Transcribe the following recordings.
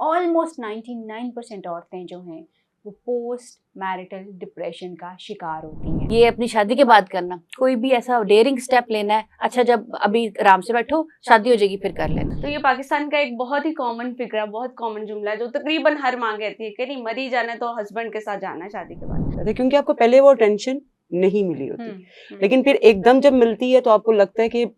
Almost 99% औरतें जो हैं वो पोस्ट मैरिटल डिप्रेशन का शिकार होती हैं। ये अपनी शादी के बाद करना, कोई भी ऐसा डेयरिंग स्टेप लेना है, अच्छा जब अभी आराम से बैठो, शादी हो जाएगी फिर कर लेना। तो ये पाकिस्तान का एक बहुत ही कॉमन फिक्रा, बहुत कॉमन जुमला है जो तकरीबन हर माँ कहती है कि नहीं, मरी जाना है तो हस्बैंड के साथ जाना है शादी के बाद, क्योंकि आपको पहले वो टेंशन नहीं मिली होती। लेकिन फिर एकदम जब मिलती है तो आपको लगता है कि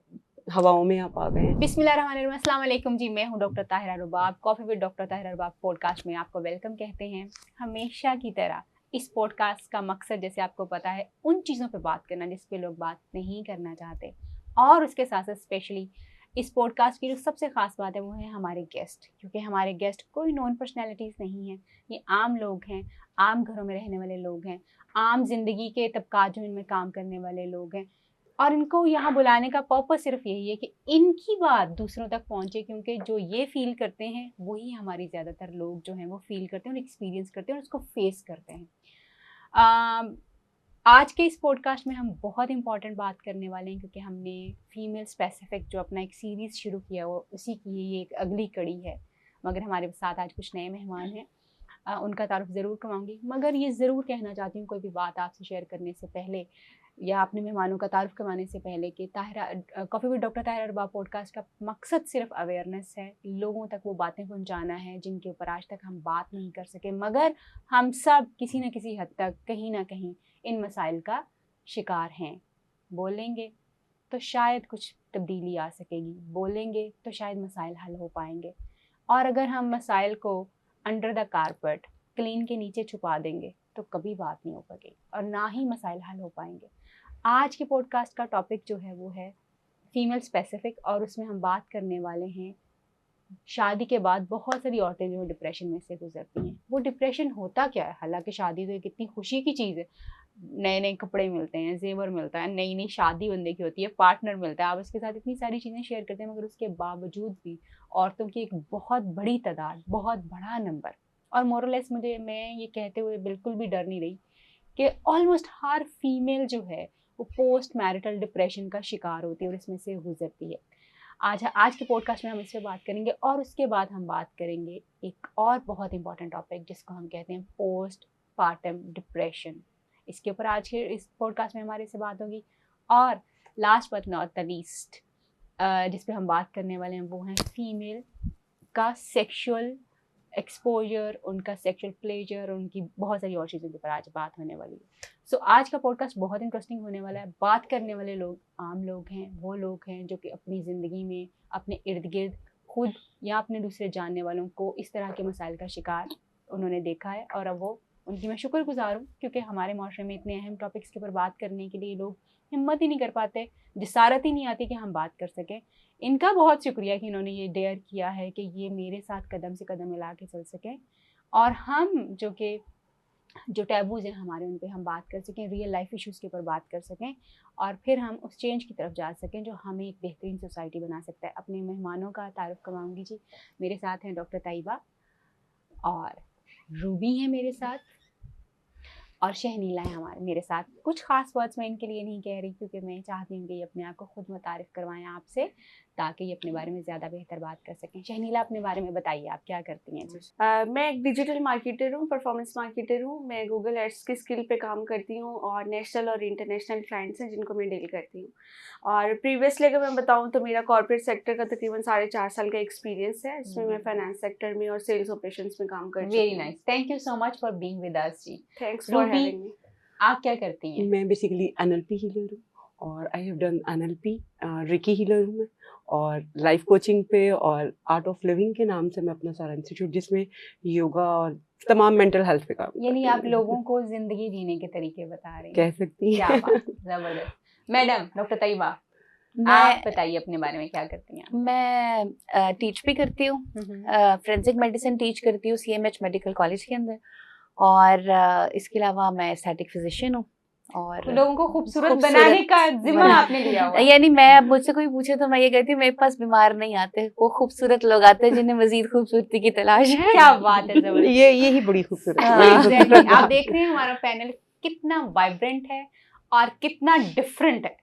हवाओं में आप आ गए हैं। बिस्मिल्लाहिर्रहमानिर्रहीम, अस्सलाम वालेकुम जी, मैं हूं doctor Tahira Rubab. Coffee with doctor Tahira Rubab podcast में आपको वेलकम कहते हैं। हमेशा की तरह इस पॉडकास्ट का मकसद, जैसे आपको पता है, उन चीज़ों पे बात करना जिस पे लोग बात नहीं करना चाहते, और उसके साथ साथ स्पेशली इस पॉडकास्ट की जो सबसे ख़ास बात है वो है हमारे गेस्ट, क्योंकि हमारे गेस्ट कोई नॉन पर्सनैलिटीज़ नहीं हैं। ये आम लोग हैं, आम घरों में रहने वाले लोग हैं, आम जिंदगी के तबकात जो इनमें काम करने वाले लोग हैं, और इनको यहाँ बुलाने का पर्पस सिर्फ यही है कि इनकी बात दूसरों तक पहुँचे, क्योंकि जो ये फील करते हैं वही हमारी ज़्यादातर लोग जो हैं वो फील करते हैं और एक्सपीरियंस करते हैं और उसको फेस करते हैं। आज के इस पॉडकास्ट में हम बहुत इंपॉर्टेंट बात करने वाले हैं, क्योंकि हमने फीमेल स्पेसिफिक जो अपना एक सीरीज़ शुरू किया वो उसी की ये एक अगली कड़ी है। मगर हमारे साथ आज कुछ नए मेहमान हैं, उनका तारुफ ज़रूर करवाऊंगी। मगर ये ज़रूर कहना चाहती हूँ कोई भी बात आपसे शेयर करने से पहले या अपने मेहमानों का तारुफ करवाने से पहले कि coffee with doctor Tahira Rubab podcast का मकसद सिर्फ अवेयरनेस है, लोगों तक वो बातें पहुंचाना है जिनके ऊपर आज तक हम बात नहीं कर सके, मगर हम सब किसी न किसी हद तक कहीं ना कहीं इन मसाइल का शिकार हैं। बोलेंगे तो शायद कुछ तब्दीली आ सकेगी, बोलेंगे तो शायद मसाइल हल हो पाएंगे, और अगर हम मसाइल को अंडर द कारपेट, क्लीन के नीचे छुपा देंगे तो कभी बात नहीं हो पाएगी और ना ही मसाइल हल हो पाएंगे। आज के पॉडकास्ट का टॉपिक जो है वो है फीमेल स्पेसिफिक, और उसमें हम बात करने वाले हैं शादी के बाद बहुत सारी औरतें जो डिप्रेशन में से गुजरती हैं। वो डिप्रेशन होता क्या है? हालांकि शादी तो एक इतनी खुशी की चीज़ है, नए नए कपड़े मिलते हैं, जेवर मिलता है, नई नई शादी बंदे की होती है, पार्टनर मिलता है, आप उसके साथ इतनी सारी चीज़ें शेयर करते हैं, मगर उसके बावजूद भी औरतों की एक बहुत बड़ी तादाद, बहुत बड़ा नंबर, और मोरलेस मैं ये कहते हुए बिल्कुल भी डर नहीं रही कि ऑलमोस्ट हर फीमेल जो है वो पोस्ट मैरिटल डिप्रेशन का शिकार होती है और इसमें से गुजरती है। आज के पॉडकास्ट में हम इस पर बात करेंगे, और उसके बाद हम बात करेंगे एक और बहुत इंपॉर्टेंट टॉपिक जिसको हम कहते हैं पोस्ट पार्टम डिप्रेशन। इसके ऊपर आज के इस पॉडकास्ट में हमारे से बात होगी। और last but not the least जिस पे हम बात करने वाले हैं वो है फीमेल का सेक्सुअल एक्सपोजर, उनका सेक्सुअल प्लेजर, उनकी बहुत सारी और चीज़ों के ऊपर आज बात होने वाली है। सो आज का पॉडकास्ट बहुत इंटरेस्टिंग होने वाला है। बात करने वाले लोग आम लोग हैं, वो लोग हैं जो कि अपनी ज़िंदगी में अपने इर्द गिर्द खुद या अपने दूसरे जानने वालों को इस तरह के मसाइल का शिकार उन्होंने देखा है, और अब वो उनकी मैं शुक्रगुजार हूँ, क्योंकि हमारे माशरे में इतने अहम टॉपिक्स के ऊपर बात करने के लिए लोग हिम्मत ही नहीं कर पाते, जिसारत ही नहीं आती कि हम बात कर सकें। इनका बहुत शुक्रिया कि इन्होंने ये डेयर किया है कि ये मेरे साथ कदम से कदम मिला के चल सकें, और हम जो टैबूज़ हैं हमारे, उन पे हम बात कर सकें, रियल लाइफ इश्यूज़ के ऊपर बात कर सकें, और फिर हम उस चेंज की तरफ जा सकें जो हमें एक बेहतरीन सोसाइटी बना सकता है। अपने मेहमानों का तारुफ करवाऊंगी जी। मेरे साथ हैं डॉक्टर तैयबा, और रूबी हैं मेरे साथ, और शहनीला है हमारे मेरे साथ। कुछ खास वर्ड्स मैं इनके लिए नहीं कह रही, क्योंकि मैं चाहती हूँ कि ये अपने आप को खुद मुतारिफ करवाएं आपसे, ताकि ये अपने बारे में ज़्यादा बेहतर बात कर सकें। शहनीला, अपने बारे में बताइए, आप क्या करती हैं जी? मैं एक डिजिटल मार्केटर हूँ, परफॉर्मेंस मार्केटर हूँ। मैं गूगल एड्स की स्किल पे काम करती हूँ, और नेशनल और इंटरनेशनल क्लाइंट्स हैं जिनको मैं डील करती हूँ। और प्रीवियसली अगर मैं बताऊँ तो मेरा कॉर्पोरेट सेक्टर का तकरीबन 4.5 साल का एक्सपीरियंस है, जिसमें मैं फाइनेंस सेक्टर में और सेल्स ऑपरेशंस में काम करती हूँ। Very nice, thank you so much for being with us ji. Thanks for having me. आप क्या करती हैं? मैं बेसिकली एनएलपी हीलर हूँ, और I have done NLP, Ricky healer हूँ मैं, और लाइफ कोचिंग पे और आर्ट ऑफ लिविंग के नाम से मैं अपना सारा इंस्टीट्यूट, जिसमें योगा और तमाम मेंटल हेल्थ पे काम, यानी आप लोगों को जिंदगी जीने के तरीके बता रहे हैं, कह सकती क्या हैं। बात, जबरदस्त। मैडम डॉक्टर तैयबा, मैं आप बताइए अपने बारे में, क्या करती हैं? मैं टीच भी करती हूँ, फोरेंसिक मेडिसिन टीच करती हूँ CMH मेडिकल कॉलेज के अंदर, और इसके अलावा मैं एस्थेटिक फिजिशियन हूँ, और लोगों को खूबसूरत बनाने का जिम्मा आपने लिया हुआ है। यानी मैं, अब मुझसे कोई पूछे तो मैं ये कहती हूँ मेरे पास बीमार नहीं आते, वो खूबसूरत लोग आते हैं जिन्हें मजीद खूबसूरती की तलाश है। क्या बात है, जबरदस्त। यही बड़ी खूबसूरत Exactly. आप देख रहे हैं हमारा पैनल कितना वाइब्रेंट है और कितना डिफरेंट है।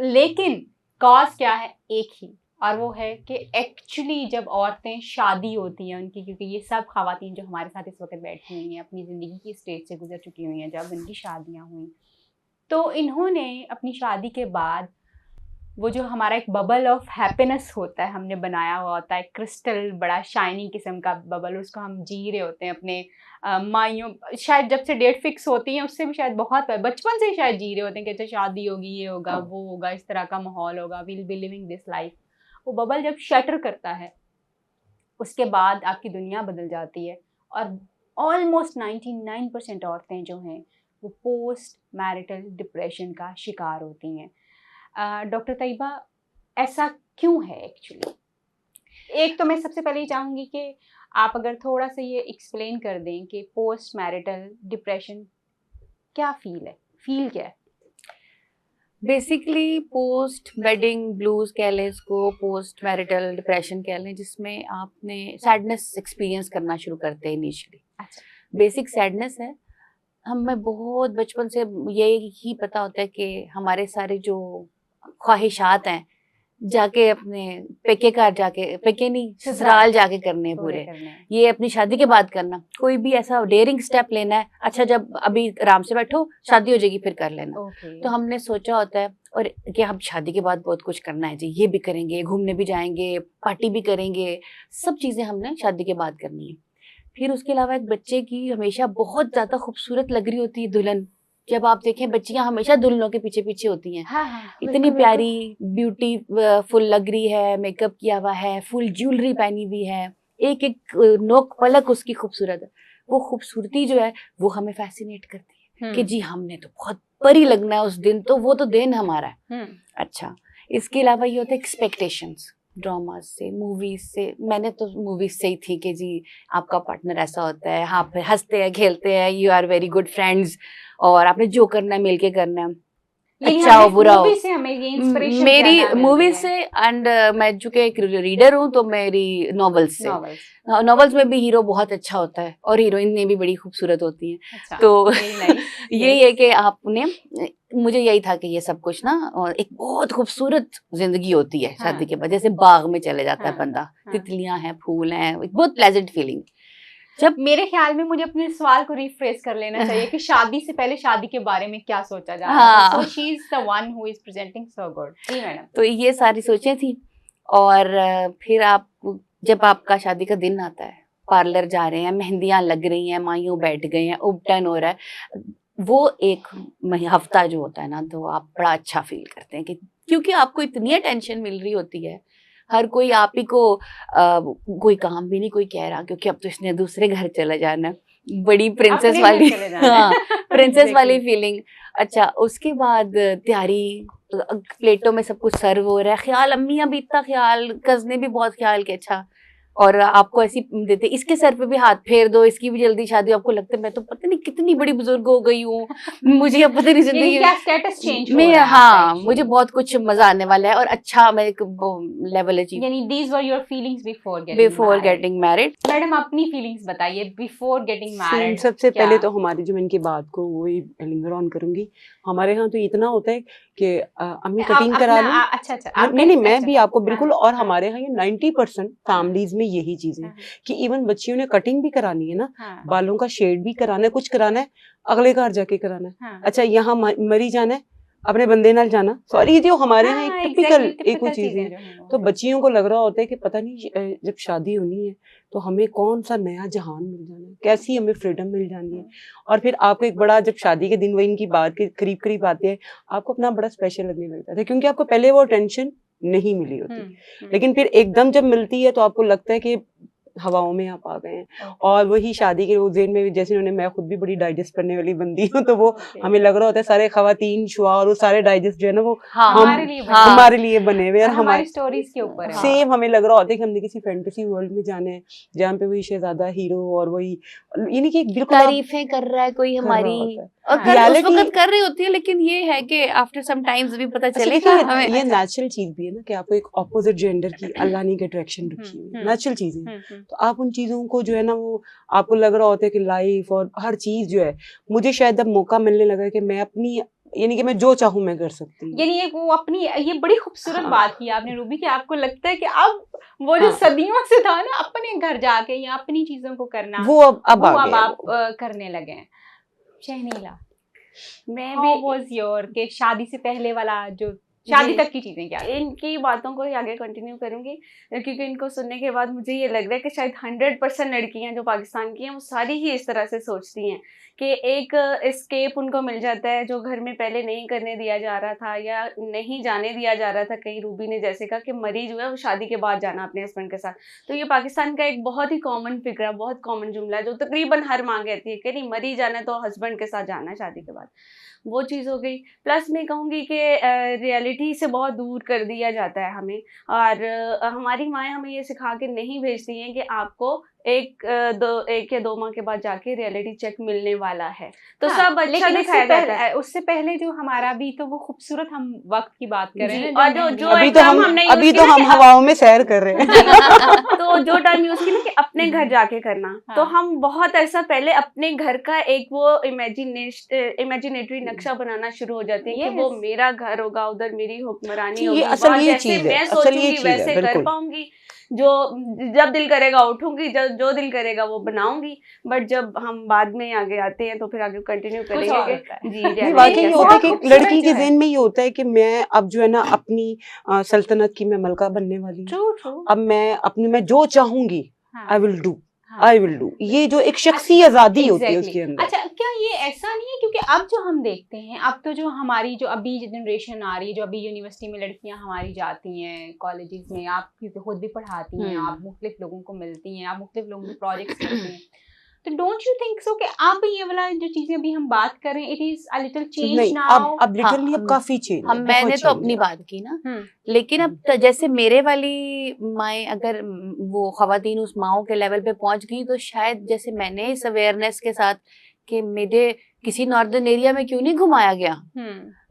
लेकिन कॉज क्या है? एक ही, और वो है कि एक्चुअली जब औरतें शादी होती हैं उनकी, क्योंकि ये सब खवातीन जो हमारे साथ इस वक्त बैठी हुई हैं अपनी ज़िंदगी की स्टेज से गुजर चुकी हुई हैं, जब उनकी शादियां हुई तो इन्होंने अपनी शादी के बाद वो जो हमारा एक बबल ऑफ हैप्पीनेस होता है हमने बनाया हुआ होता है, क्रिस्टल बड़ा शाइनिंग किस्म का बबल, उसको हम जी रहे होते हैं अपने माइयों, शायद जब से डेट फिक्स होती है उससे भी शायद बहुत बचपन से ही शायद जी रहे होते हैं कि अच्छा शादी होगी, ये होगा, वो होगा, इस तरह का माहौल होगा, will be living this life. वो बबल जब शटर करता है उसके बाद आपकी दुनिया बदल जाती है और ऑलमोस्ट 99% औरतें जो हैं वो पोस्ट मैरिटल डिप्रेशन का शिकार होती हैं। डॉक्टर तैयबा, ऐसा क्यों है एक्चुअली? एक तो मैं सबसे पहले ही चाहूँगी कि आप अगर थोड़ा सा ये एक्सप्लेन कर दें कि पोस्ट मैरिटल डिप्रेशन क्या फील क्या है? बेसिकली पोस्ट वेडिंग ब्लूज कह लें इसको, पोस्ट मैरिटल डिप्रेशन कह लें, जिसमें आपने सैडनेस एक्सपीरियंस करना शुरू करते हैं इनिशियली। अच्छा, बेसिक सैडनेस है। हमें बहुत बचपन से यही ही पता होता है कि हमारे सारे जो ख्वाहिशात हैं जाके अपने पेके घर जाके, पेके नहीं ससुराल जाके करने हैं पूरे। ये अपनी शादी के बाद करना, कोई भी ऐसा डेयरिंग स्टेप लेना है, अच्छा जब अभी आराम से बैठो शादी हो जाएगी फिर कर लेना। तो हमने सोचा होता है और कि हम शादी के बाद बहुत कुछ करना है जी, ये भी करेंगे, घूमने भी जाएंगे, पार्टी भी करेंगे, सब चीजें हमने शादी के बाद करनी है। फिर उसके अलावा एक बच्चे की हमेशा बहुत ज्यादा खूबसूरत लग रही होती है दुल्हन। जब आप देखें बच्चियां हमेशा दुल्हनों के पीछे पीछे होती हैं। हाँ, इतनी प्यारी ब्यूटी फुल लग रही है, मेकअप किया हुआ है, फुल ज्वेलरी पहनी हुई है, एक एक नोक पलक उसकी खूबसूरत है। वो खूबसूरती जो है वो हमें फैसिनेट करती है कि जी हमने तो बहुत परी लगना है उस दिन, तो वो तो दिन हमारा है। अच्छा, इसके अलावा ये होता है एक्सपेक्टेशंस, ड्रामाज से, मूवीज से। मैंने तो मूवीज से ही थी कि जी आपका पार्टनर ऐसा होता है, हाँ फिर हंसते हैं खेलते हैं, you are very good friends, और आपने जो करना है मिलके करना है, अच्छा हो बुरा हो। मेरी मूवी से एंड मैं चूंकि एक रीडर हूँ तो मेरी नॉवेल्स से, नॉवेल्स में भी हीरो बहुत अच्छा होता है और हीरोइन ने भी बड़ी खूबसूरत होती है। अच्छा, तो यही है कि आपने, मुझे यही था कि ये सब कुछ ना एक बहुत खूबसूरत जिंदगी होती है शादी के बाद, जैसे बाग में चले जाता है बंदा, तितलियां हैं, फूल हैं, बहुत प्लेजेंट फीलिंग। जब मेरे ख्याल में मुझे अपने सवाल को रिफ्रेश कर लेना चाहिए कि शादी से पहले शादी के बारे में क्या सोचा जा रहा है। So she is the one who is presenting so good। जी मैडम। तो ये सारी सोचें थी। और फिर आप जब आपका शादी का दिन आता है, पार्लर जा रहे हैं, मेहंदियां लग रही हैं, मायूं बैठ गए हैं, उपटन हो रहा है, वो एक हफ्ता जो होता है ना, तो आप बड़ा अच्छा फील करते हैं कि क्योंकि आपको इतनी अटेंशन मिल रही होती है, हर कोई आप ही को कोई काम भी नहीं कोई कह रहा, क्योंकि अब तो इसने दूसरे घर चला जाना, बड़ी प्रिंसेस वाली हाँ प्रिंसेस वाली फीलिंग। अच्छा, उसके बाद तैयारी, प्लेटों में सब कुछ सर्व हो रहा है, ख्याल, अम्मियां भी इतना ख्याल, कजने भी बहुत ख्याल के अच्छा, और आपको ऐसी देते, इसके सर पे भी हाथ फेर दो, इसकी भी जल्दी शादी, आपको लगता है मैं तो पता नहीं कितनी बड़ी बुजुर्ग हो गई हूँ, मुझे अब पता नहीं जिंदगी क्या स्टेटस चेंज में, हाँ मुझे बहुत कुछ मजा आने वाला है और अच्छा मैं एक लेवल अचीव। यानी these were your feelings before getting married। Madam अपनी फीलिंग्स बताइए बिफोर गेटिंग मैरिड। सबसे पहले तो हमारी जो इनकी बात को वही लिंगर ऑन करूंगी। हमारे यहाँ तो इतना होता है कि अम्मी कटिंग करा लो। अच्छा, नहीं मैं भी आपको बिल्कुल, और हमारे यहाँ ये 90% फैमिलीज में यही चीज है कि इवन बच्चियों ने कटिंग भी करानी है ना, बालों का शेड भी कराना है, कुछ कराना है, अगले घर जाके कराना है। अच्छा, यहाँ मरी जाना है, अपने बंदे नाल जाना, सॉरी ये जो हमारे यहाँ एक टिपिकल एक चीज है। तो बच्चियों को लग रहा होता है कि पता नहीं जब शादी होनी है तो हमें कौन सा नया जहान मिल जाना है, कैसी हमें फ्रीडम मिल जानी है। और फिर आपको एक बड़ा, जब शादी के दिन वो इनकी बात के करीब करीब आते हैं, आपको अपना बड़ा स्पेशल लगने लगता था, क्योंकि आपको पहले वो टेंशन नहीं मिली होती, लेकिन फिर एकदम जब मिलती है तो आपको लगता है कि हवाओं में आप आ गए हैं। और वही शादी के उस दिन में, जैसे उन्होंने, मैं खुद भी बड़ी डाइजेस्ट करने वाली बंदी हूँ, तो वो हमें लग रहा होता है सारे खवातीन शुआ और वो सारे डाइजेस्ट जो है ना वो हमारे लिए बने हुए, और हमारी स्टोरीज के ऊपर सेम हमें लग रहा होता है कि हमने किसी फैंटेसी वर्ल्ड में जाना है जहाँ पे वही शहजादा हीरो और वही, यानी कि बिल्कुल तारीफें कर रहा है कोई हमारी, और उस वक्त कर रही होती है, लेकिन ये है कि आफ्टर सम टाइम्स भी पता चलेगा हमें। ये नेचुरल चीज भी है ना कि आपको एक ऑपोजिट जेंडर की अल्लाह ने अट्रैक्शन रखी हुई है, नेचुरल चीजें, तो आप उन चीजों को जो है ना, वो आपको लग रहा होता है कि लाइफ और हर चीज जो है, मुझे शायद अब मौका मिलने लगा है कि मैं अपनी यानी कि मैं जो चाहूँ मैं कर सकती हूँ। यानी वो अपनी ये बड़ी खूबसूरत हाँ। बात की आपने रूबी कि आपको लगता है कि अब वो जो हाँ। सदियों से था ना अपने घर जाके या अपनी चीजों को करना, वो अब वो आ अब गया आप वो। करने लगे हैं। शहनीला, मैं हाउ भी वाज योर के शादी से पहले वाला जो शादी जी, तक की चीजें क्या थी? इनकी बातों को ही आगे कंटिन्यू करूंगी, क्योंकि इनको सुनने के बाद मुझे ये लग रहा है कि शायद 100% लड़कियां जो पाकिस्तान की हैं वो सारी ही इस तरह से सोचती हैं कि एक एस्केप उनको मिल जाता है जो घर में पहले नहीं करने दिया जा रहा था या नहीं जाने दिया जा रहा था। कहीं रूबी ने जैसे कहा कि मरी जो है वो शादी के बाद जाना अपने हस्बैंड के साथ, तो ये पाकिस्तान का एक बहुत ही कॉमन फिक्रा, बहुत कॉमन जुमला है जो तकरीबन हर माँ कहती है कि नहीं मरी जाना तो हस्बैंड के साथ जाना है शादी के बाद। वो चीज़ हो गई। प्लस मैं कहूँगी कि रियलिटी से बहुत दूर कर दिया जाता है हमें, और हमारी माएँ हमें ये सिखा के नहीं भेजती हैं कि आपको एक या 2 माह के बाद जाके रियलिटी चेक मिलने वाला है, तो हाँ, सब अच्छा लेकिन दिखाया जाता है। उससे पहले जो हमारा भी तो वो खूबसूरत हम वक्त की बात कर रहे जी, हैं और जब मेहंदी जो अभी एक तो टर्म हम हमने यूज़ किया हम कि हवाओं में सैर कर रहे हैं। तो जो टर्म यूज की ना कि अपने घर जाके करना, तो हाँ। हम बहुत ऐसा पहले अपने घर का एक वो इमेजिनेटरी नक्शा बनाना शुरू हो जाते हैं कि वो Yes. मेरा घर होगा, उधर मेरी हुक्मरानी जी, होगी, ये असल वहाँ ये जैसे चीज़ है, मैं असल ये सोचूंगी चीज़ है, वैसे कर बिल्कुल। पाऊंगी, जो जब दिल करेगा उठूंगी, जब जो दिल करेगा वो बनाऊंगी। बट जब हम बाद में आगे आते हैं तो फिर आगे कंटिन्यू कुछ करेंगे और कि होता है। जी नहीं, reality वाकई ये कैसे होता है बहुत कि खूबसूरत लड़की जो के है। ज़हन में ये होता है कि मैं अब जो है ना अपनी सल्तनत की मैं मलका बनने वाली हूँ। True true. अब मैं जो चाहूंगी हाँ, आई विल डू, हाँ। I will do. ये जो एक शख्सी आज़ादी होती है Exactly. उसके अंदर। अच्छा, क्या ये ऐसा नहीं है क्योंकि अब जो हम देखते हैं, अब तो जो हमारी जो अभी जनरेशन आ रही है, जो अभी यूनिवर्सिटी में लड़कियां हमारी जाती हैं, कॉलेजेस में, आप क्योंकि खुद भी पढ़ाती हैं, आप मुख्तलिफ लोगों को मिलती हैं, आप मुख्तलिफ लोगों के प्रोजेक्ट्स करती हैं, तो डोंट यू थिंक सो कि अब ये वाला जो चीजें अभी हम बात कर रहे हैं, it is a little change नहीं, नाउ? अब लिटरली अब काफी चेंज है, हम मैंने बहुत तो change अपनी है। बात की ना, लेकिन अब जैसे मेरे वाली माएँ अगर वो खवातीन उस माओ के लेवल पे पहुंच गई, तो शायद जैसे मैंने इस अवेयरनेस के साथ कि मेरे किसी नॉर्दर्न एरिया में क्यों नहीं घुमाया गया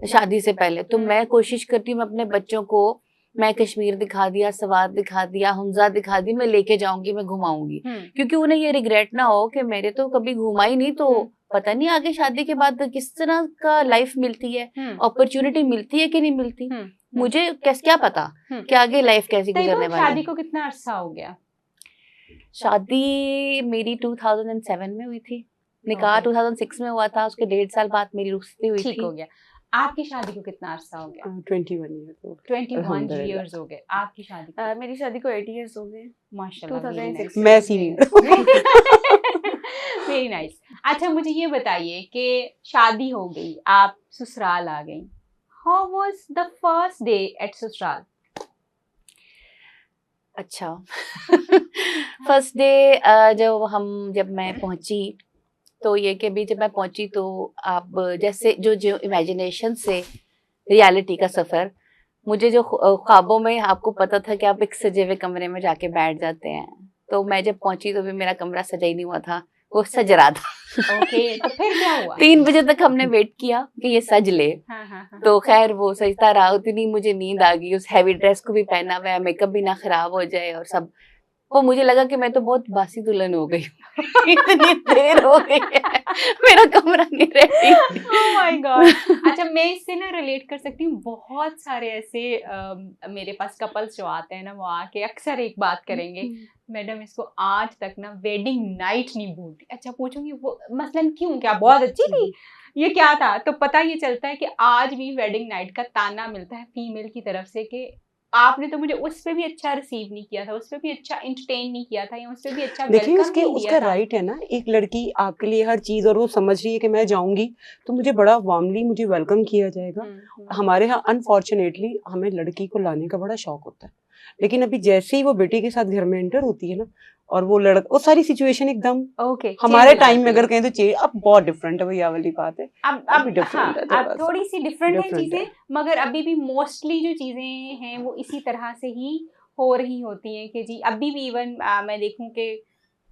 शादी से पहले, तो मैं कोशिश करती हूँ मैं अपने बच्चों को, मैं कश्मीर दिखा दिया, सवात दिखा दिया, हुंजा दिखा दी, मैं लेके जाऊंगी, मैं घुमाऊंगी, क्योंकि उन्हें ये रिग्रेट ना हो कि मेरे तो कभी घुमा ही नहीं, तो पता नहीं आगे शादी के बाद किस तरह का लाइफ मिलती है, अपॉर्चुनिटी मिलती है कि नहीं मिलती, मुझे क्या पता कि आगे लाइफ कैसी गुजरने वाली है। शादी को कितना अरसा हो गया? शादी मेरी 2007 में हुई थी, निकाह 2006 में हुआ था, उसके 1.5 साल बाद मेरी रुखसती हुई ठीक थी। हो गया। आपकी शादी को कितना अरसा हो गया? 21 ईयर 21 years हो गए आपकी शादी को। मेरी शादी को 8 years हो गए। माशाल्लाह, 2006 मैं सीनियर। Very nice. अच्छा, मुझे ये बताइए कि शादी हो गई, आप ससुराल आ गई, how was the first day at ससुराल? अच्छा फर्स्ट डे जब मैं पहुंची, तो ये कि भी जब मैं पहुंची तो आप जैसे जो इमेजिनेशन से रियलिटी का सफ़र, मुझे जो ख्वाबों में आपको पता था कि आप एक सजे हुए कमरे में जाके बैठ जाते हैं, तो मैं जब पहुंची तो भी मेरा कमरा सजा ही नहीं हुआ था, वो सज रहा था। ओके, तो फिर क्या हुआ? 3 बजे तक हमने वेट किया कि ये सज ले, हाँ। तो खैर वो सजता रहा, उतनी मुझे नींद आ गई, उस हैवी ड्रेस को भी पहना हुआ है, मेकअप भी ना खराब हो जाए और सब, वो मुझे लगा कि मैं तो बहुत बासी दुल्हन हो गई इतनी देर हो गई है, मेरा कमरा नहीं रेडी। Oh my God. अच्छा, मैं इससे ना रिलेट कर सकती हूँ, बहुत सारे ऐसे मेरे पास कपल्स जो आते हैं ना, वो आके अक्सर एक बात करेंगे, मैडम इसको आज तक ना वेडिंग नाइट नहीं भूलती। अच्छा, पूछूंगी वो मसलन क्यों, क्या बहुत अच्छी थी, ये क्या था, तो पता ये चलता है कि आज भी वेडिंग नाइट का ताना मिलता है फीमेल की तरफ से कि आपने तो मुझे उस पे भी अच्छा रिसीव नहीं किया था, उस पे भी अच्छा एंटरटेन नहीं किया था, या उस पे भी अच्छा देखिए वेलकम नहीं उसका दिया था। राइट है ना, एक लड़की आपके लिए हर चीज, और वो समझ रही है कि मैं जाऊंगी तो मुझे बड़ा वार्मली मुझे वेलकम किया जाएगा। हमारे यहाँ अनफॉर्चुनेटली हमें लड़की को लाने का बड़ा शौक होता है, लेकिन अभी जैसे ही वो बेटी के साथ घर में एंटर होती है ना, और वो लड़का, वो सारी सिचुएशन एकदम ओके, हमारे टाइम में अगर कहें तो चेंज, अब बहुत डिफरेंट है, भैया वाली बात है, अब different है अब थोड़ा सा। थोड़ी सी डिफरेंट है Different चीजें, है। मगर अभी भी मोस्टली जो चीजें हैं वो इसी तरह से ही हो रही होती हैं कि जी अभी भी इवन मैं देखूं कि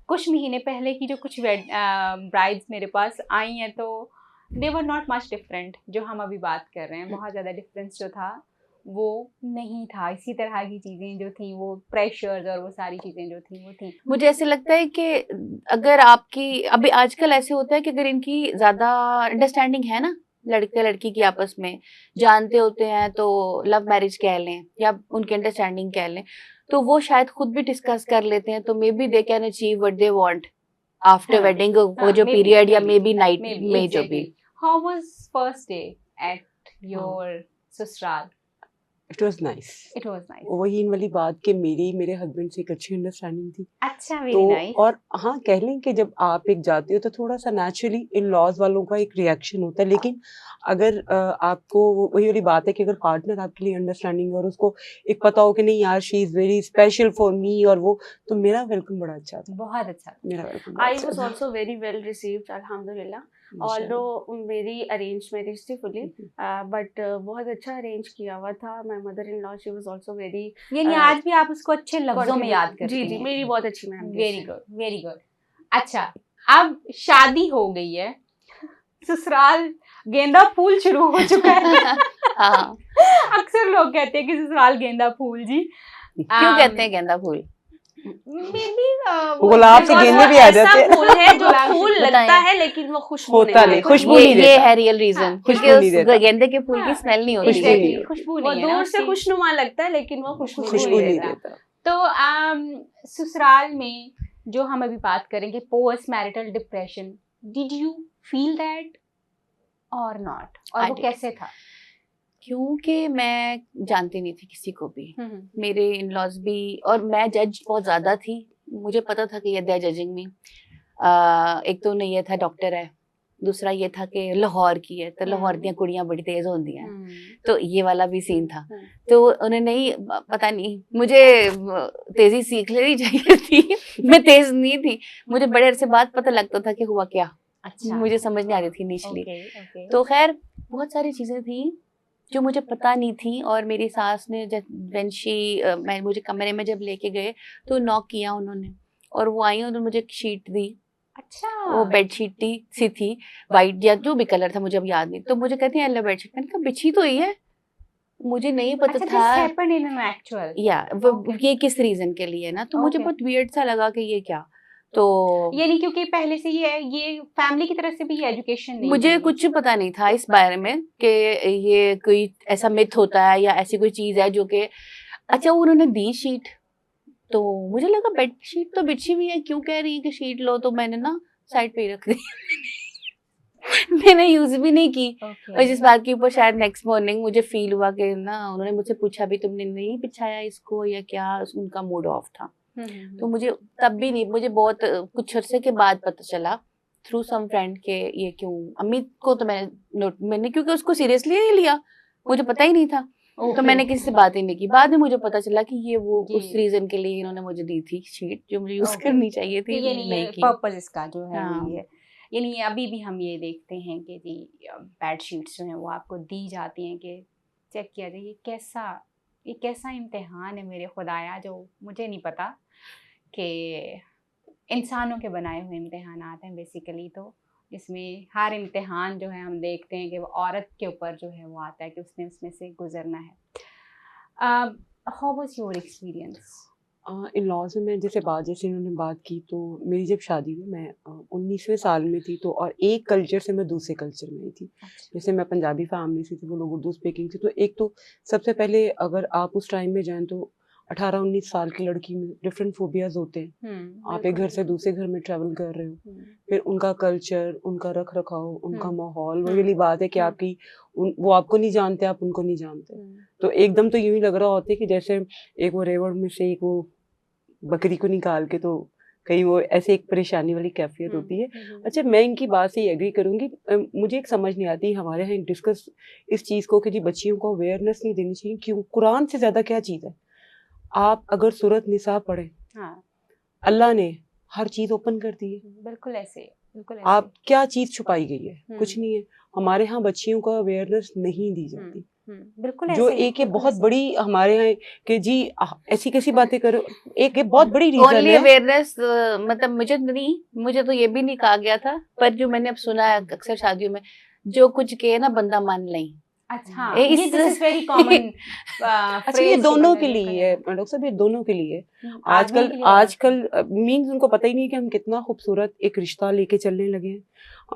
कुछ महीने पहले की जो कुछ ब्राइड्स मेरे पास आई हैं, तो दे वर नॉट मच डिफरेंट। जो हम अभी बात कर रहे हैं, बहुत ज़्यादा डिफरेंस जो था वो नहीं था। इसी तरह की चीज़ें जो थी, वो प्रेशर्स और वो सारी चीज़ें जो थी वो थी। मुझे ऐसे लगता है कि अगर आपकी अभी आजकल ऐसे होता है कि अगर इनकी ज्यादा अंडरस्टैंडिंग है ना, लड़के लड़की की आपस में जानते होते हैं तो लव मैरिज कह लें या उनकी अंडरस्टैंडिंग कह लें, तो वो शायद खुद भी डिस्कस कर लेते हैं, तो may be they can achieve what they want after हाँ, वेडिंग, वो हाँ, जो maybe, पीरियड या maybe, may be night maybe, में जो भी। exactly. How was first day at your ससुराल? It was nice. It was nice. वही इन वाली बात कि मेरे हस्बैंड से एक अच्छी अंडरस्टैंडिंग थी। अच्छा, very तो nice. और हाँ, कह लें कि जब आप एक जाते हो तो थोड़ा सा नेचुरली इन लॉज वालों का एक रिएक्शन होता है, लेकिन अगर आपको वही वाली बात है कि अगर पार्टनर आपके लिए अंडरस्टैंडिंग और उसको एक पता हो कि नहीं यार she is very special for me, और वो तो मेरा वेलकम बड़ा अच्छा था। बहुत अच्छा। मेरा वेलकम बड़ा I अच्छा was था। also very well received, alhamdulillah. Although मेरी अरेंज मैरिज थी fully, but बहुत अच्छा अरेंज किया हुआ था। My mother-in-law, she was also very यानी आज भी आप उसको अच्छे लफ्जों में याद करती जी जी, हैं। मेरी बहुत अच्छी memories वेरी हैं। Good, very good. अच्छा, अब शादी हो गई है, ससुराल गेंदा फूल शुरू हो चुका है। हाँ, अक्सर लोग कहते हैं कि ससुराल गेंदा फूल जी। क्यों कहते हैं गेंदा फूल? Maybe, गुलाब से Because गेंदे वो भी आ ऐसा जाते हैं। फूल है जो गुलाब से फूल बताएं। लगता है लेकिन वो खुशबू होता नहीं नहीं, देता। खुशबू ये नहीं देता। है रियल रीजन, हाँ, क्योंकि खुशबू नहीं उस देता। गेंदे के फूल की हाँ, स्मेल नहीं होती। खुशबू नहीं exactly, है। खुशबू वो नहीं है ना दूर से उसकी। खुशनुमा लगता है लेकिन वो खुशबू खुशबू नहीं नहीं देता। देता। तो ससुराल में जो हम अभी बात करेंगे post marital depression, did you feel that और नॉट, और I वो did. कैसे था? क्योंकि मैं जानती नहीं थी किसी को भी, मेरे इन लॉज भी, और मैं जज बहुत ज्यादा थी, मुझे पता था कि ये दे जजिंग में। एक तो नहीं, ये था डॉक्टर है, दूसरा ये था कि लाहौर की है, तो लाहौर दी कुड़ियां बड़ी तेज होती हैं, तो ये वाला भी सीन था। तो उन्हें नहीं पता नहीं, मुझे तेजी सीख लेनी चाहिए थी। मैं तेज नहीं थी, मुझे बड़े अरसे बाद पता लगता था कि हुआ क्या, अच्छा, मुझे समझ नहीं आ रही थी इनिशियली। ओके। तो खैर बहुत सारी चीजें थी जो मुझे पता नहीं थी, और मेरी सास ने मैं मुझे कमरे में जब लेके गए तो नॉक किया उन्होंने, और वो आई, उन्होंने मुझे एक शीट दी। अच्छा, वो बेडशीट सी थी, वाइट या जो भी कलर था मुझे अब याद नहीं, तो मुझे कहती है अल्लाह बेडशीट, मैंने कहा बिछी तो ही है, मुझे नहीं पता अच्छा, था this happened in an actual. या ये किस रीजन के लिए ना, तो मुझे Okay. बहुत वियर्ड सा लगा कि ये क्या। तो यानी क्योंकि पहले से ये फैमिली की तरफ से भी एजुकेशन नहीं मुझे थी। कुछ पता नहीं था इस बारे में कि ये कोई ऐसा मिथ होता है या ऐसी कोई चीज है जो कि, अच्छा उन्होंने दी शीट, तो मुझे लगा बेड शीट तो बिछी हुई है, क्यों कह रही है कि शीट लो, तो मैंने ना साइड पे ही रख दी। मैंने यूज भी नहीं की। Okay. और जिस बात के ऊपर शायद नेक्स्ट मॉर्निंग मुझे फील हुआ कि ना, उन्होंने मुझसे पूछा भी तुमने नहीं बिछाया इसको या क्या, उनका मूड ऑफ था। तो मुझे तब भी नहीं, मुझे बहुत कुछ अरसे के बाद पता चला थ्रू सम फ्रेंड के ये क्यों। अम्मी को तो मैंने क्योंकि उसको सीरियसली नहीं लिया, मुझे पता ही नहीं था, तो मैंने किसी से बात ही नहीं की। बाद में मुझे पता चला कि ये वो जी। उस रीजन के लिए इन्होंने मुझे दी थी शीट जो मुझे यूज Okay. करनी चाहिए थी, यानी नहीं ये की। पर्पस इसका जो है हाँ। वही है। यानी अभी भी हम ये देखते हैं कि जी बेड शीट्स जो हैं वो आपको दी जाती हैं कि चेक किया जाए ये कैसा इम्तिहान है मेरे खुदाया, जो मुझे नहीं पता कि इंसानों के बनाए हुए इम्तिहान आते हैं बेसिकली, तो इसमें हर इम्तिहान जो है हम देखते हैं कि वो औरत के ऊपर जो है वो आता है कि उसने उसमें से गुजरना है। How was your experience? In laws में मैं जैसे इन्होंने बात की, तो मेरी जब शादी हुई मैं 19वें साल में थी, तो और एक कल्चर से मैं दूसरे कल्चर में आई थी। जैसे मैं पंजाबी फैमिली से थी, वो लोग उर्दू स्पीकिंग थी, तो एक तो सबसे पहले अगर आप उस टाइम में जाएं तो 18-19 साल की लड़की में डिफरेंट फोबियाज होते हैं। आप एक घर से दूसरे घर में ट्रैवल कर रहे हो, फिर उनका कल्चर, उनका रख रखाव, उनका माहौल, वही वाली बात है कि आपकी वो आपको नहीं जानते, आप उनको नहीं जानते, तो एकदम तो यूं ही लग रहा होता है कि जैसे एक वो रेवड़ में से एक वो बकरी को निकाल के, तो कहीं वो ऐसे एक परेशानी वाली कैफियत होती है। अच्छा, मैं इनकी बात से एग्री करूंगी। मुझे एक समझ नहीं आती, हमारे यहाँ डिस्कस इस चीज़ को कि जी बच्चियों को अवेयरनेस नहीं देनी चाहिए। क्यों? कुरान से ज़्यादा क्या चीज़ है? आप अगर सूरत निसा पढ़ें, हाँ, अल्लाह ने हर चीज़ ओपन कर दी है। बिल्कुल ऐसे। आप क्या चीज़ छुपाई गई है? कुछ नहीं है। हमारे यहाँ बच्चियों को अवेयरनेस नहीं दी जाती। बिल्कुल जो ऐसे, एक ये बिल्कुल बहुत ऐसे। बड़ी हमारे यहाँ कि जी ऐसी कैसी बातें करो, एक ये बहुत बड़ी रीजन ओनली है। अवेयरनेस, मतलब मुझे तो ये भी नहीं कहा गया था, पर जो मैंने अब सुना है अक्सर शादियों में, जो कुछ कहे ना बंदा मान नहीं, अच्छा, इस- ये दिस इज वेरी कॉमन अच्छा, ये दोनों के लिए है डॉक्टर साहब, ये दोनों के लिए आजकल मीन्स उनको पता ही नहीं कि हम कितना खूबसूरत एक रिश्ता लेके चलने लगे हैं।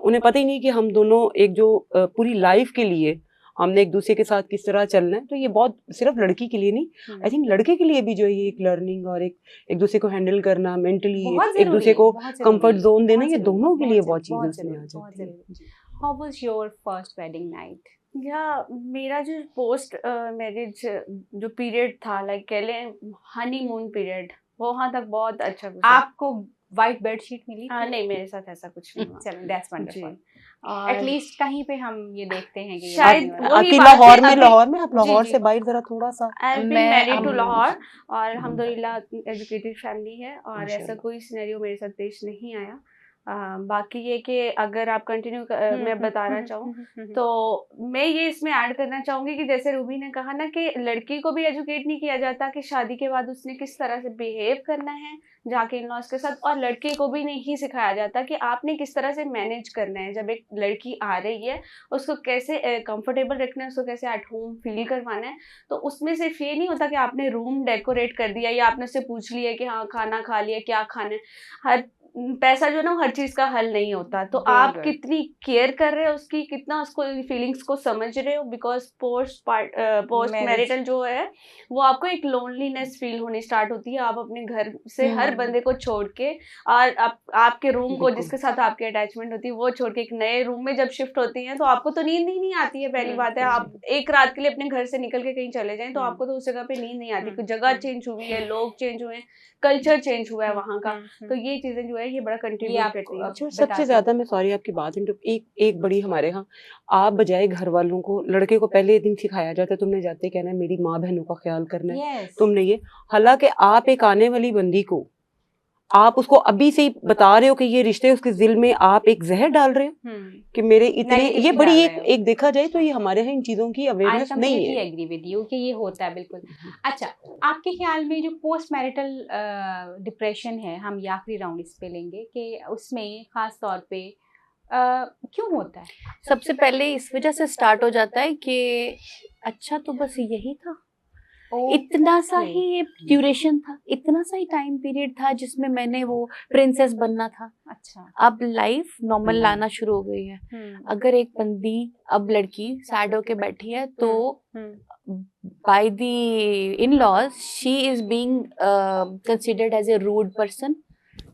उन्हें पता ही नहीं कि हम दोनों एक जो पूरी लाइफ के लिए हमने एक दूसरे के साथ किस तरह चलना है। तो ये बहुत सिर्फ लड़की के लिए नहीं, आई थिंक लड़के के लिए भी जो है ये एक लर्निंग और एक दूसरे को हैंडल करना मेंटली, एक दूसरे को कंफर्ट जोन देना, ये दोनों के लिए बहुत चीजें उसमें आ जाती है। How was your first wedding night? या मेरा जो पोस्ट मैरिज जो पीरियड था, लाइक कह लें हनीमून पीरियड, वहाँ तक बहुत अच्छा गुजरा। आपको व्हाइट बेडशीट मिली? नहीं, मेरे साथ ऐसा कुछ नहीं हुआ। चलो, दैट्स वंडरफुल। और एटलीस्ट कहीं पे हम ये देखते हैं कि शायद वही वही लाहौर बात है, में अभी- लाहौर में आप जी, लाहौर जी। से बाहर जरा थोड़ा सा आई हैव बीन मैं- मैरिड टू हम- लाहौर और अल्हम्दुलिल्लाह एजुकेटेड फैमिली है और ऐसा माशाल्लाह। कोई सिनेरियो मेरे साथ पेश नहीं आया। बाकी ये कि अगर आप कंटिन्यू मैं बताना चाहूँ तो मैं ये इसमें ऐड करना चाहूँगी कि जैसे रूबी ने कहा ना कि लड़की को भी एजुकेट नहीं किया जाता कि शादी के बाद उसने किस तरह से बिहेव करना है जाके इन लॉज के साथ, और लड़के को भी नहीं सिखाया जाता कि आपने किस तरह से मैनेज करना है जब एक लड़की आ रही है, उसको कैसे कंफर्टेबल रखना है, उसको कैसे एट होम फील करवाना है। तो उसमें सिर्फ ये नहीं होता कि आपने रूम डेकोरेट कर दिया या आपने उससे पूछ लिया कि हाँ खाना खा लिया, क्या खाना है। हर पैसा जो है ना हर चीज का हल नहीं होता। तो Very आप good. कितनी केयर कर रहे हो उसकी, कितना उसको फीलिंग्स को समझ रहे हो, बिकॉज पोस्ट मैरिटल जो है वो आपको एक लोनलीनेस फील होनी स्टार्ट होती है। आप अपने घर से हर बंदे को छोड़ के और आपके रूम को जिसके साथ आपकी अटैचमेंट होती है वो छोड़ के एक नए रूम में जब शिफ्ट होती हैं तो आपको तो नींद ही नहीं आती है। पहली बात है, आप एक रात के लिए अपने घर से निकल के कहीं चले जाएं तो आपको तो उस जगह पे नींद नहीं आती। कुछ जगह चेंज हुई है, लोग चेंज हुए हैं, कल्चर चेंज हुआ है वहाँ का। तो ये चीजें जो है ये बड़ा कंट्रीब्यूट करती है। अच्छा, सबसे ज्यादा मैं सॉरी आपकी बात एक बड़ी हमारे यहाँ आप बजाय घर वालों को लड़के को पहले दिन सिखाया जाता है तुमने जाते कहना है मेरी माँ बहनों का ख्याल करना है, तुमने ये, हालांकि आप एक आने वाली बंदी को आप उसको अभी से ही बता रहे हो कि ये रिश्ते उसके दिल में आप एक जहर डाल रहे हो कि मेरे इतने, ये बड़ी एक देखा जाए तो ये हमारे यहाँ इन चीजों की अवेयरनेस नहीं है। एग्री विद यू कि ये होता है बिल्कुल। अच्छा, आपके ख्याल में जो पोस्ट मैरिटल डिप्रेशन है, हम ये आखिरी राउंड इस पे लेंगे कि उसमें खास तौर पे क्यों होता है? सबसे पहले इस वजह से स्टार्ट हो जाता है कि अच्छा तो बस यही था, इतना सा ही ये ड्यूरेशन था, इतना सा ही टाइम पीरियड था जिसमें मैंने वो प्रिंसेस बनना था। अच्छा, अब लाइफ नॉर्मल लाना शुरू हो गई है। अगर एक बंदी अब लड़की सैड होके बैठी है तो by the in laws she is being considered as a rude person.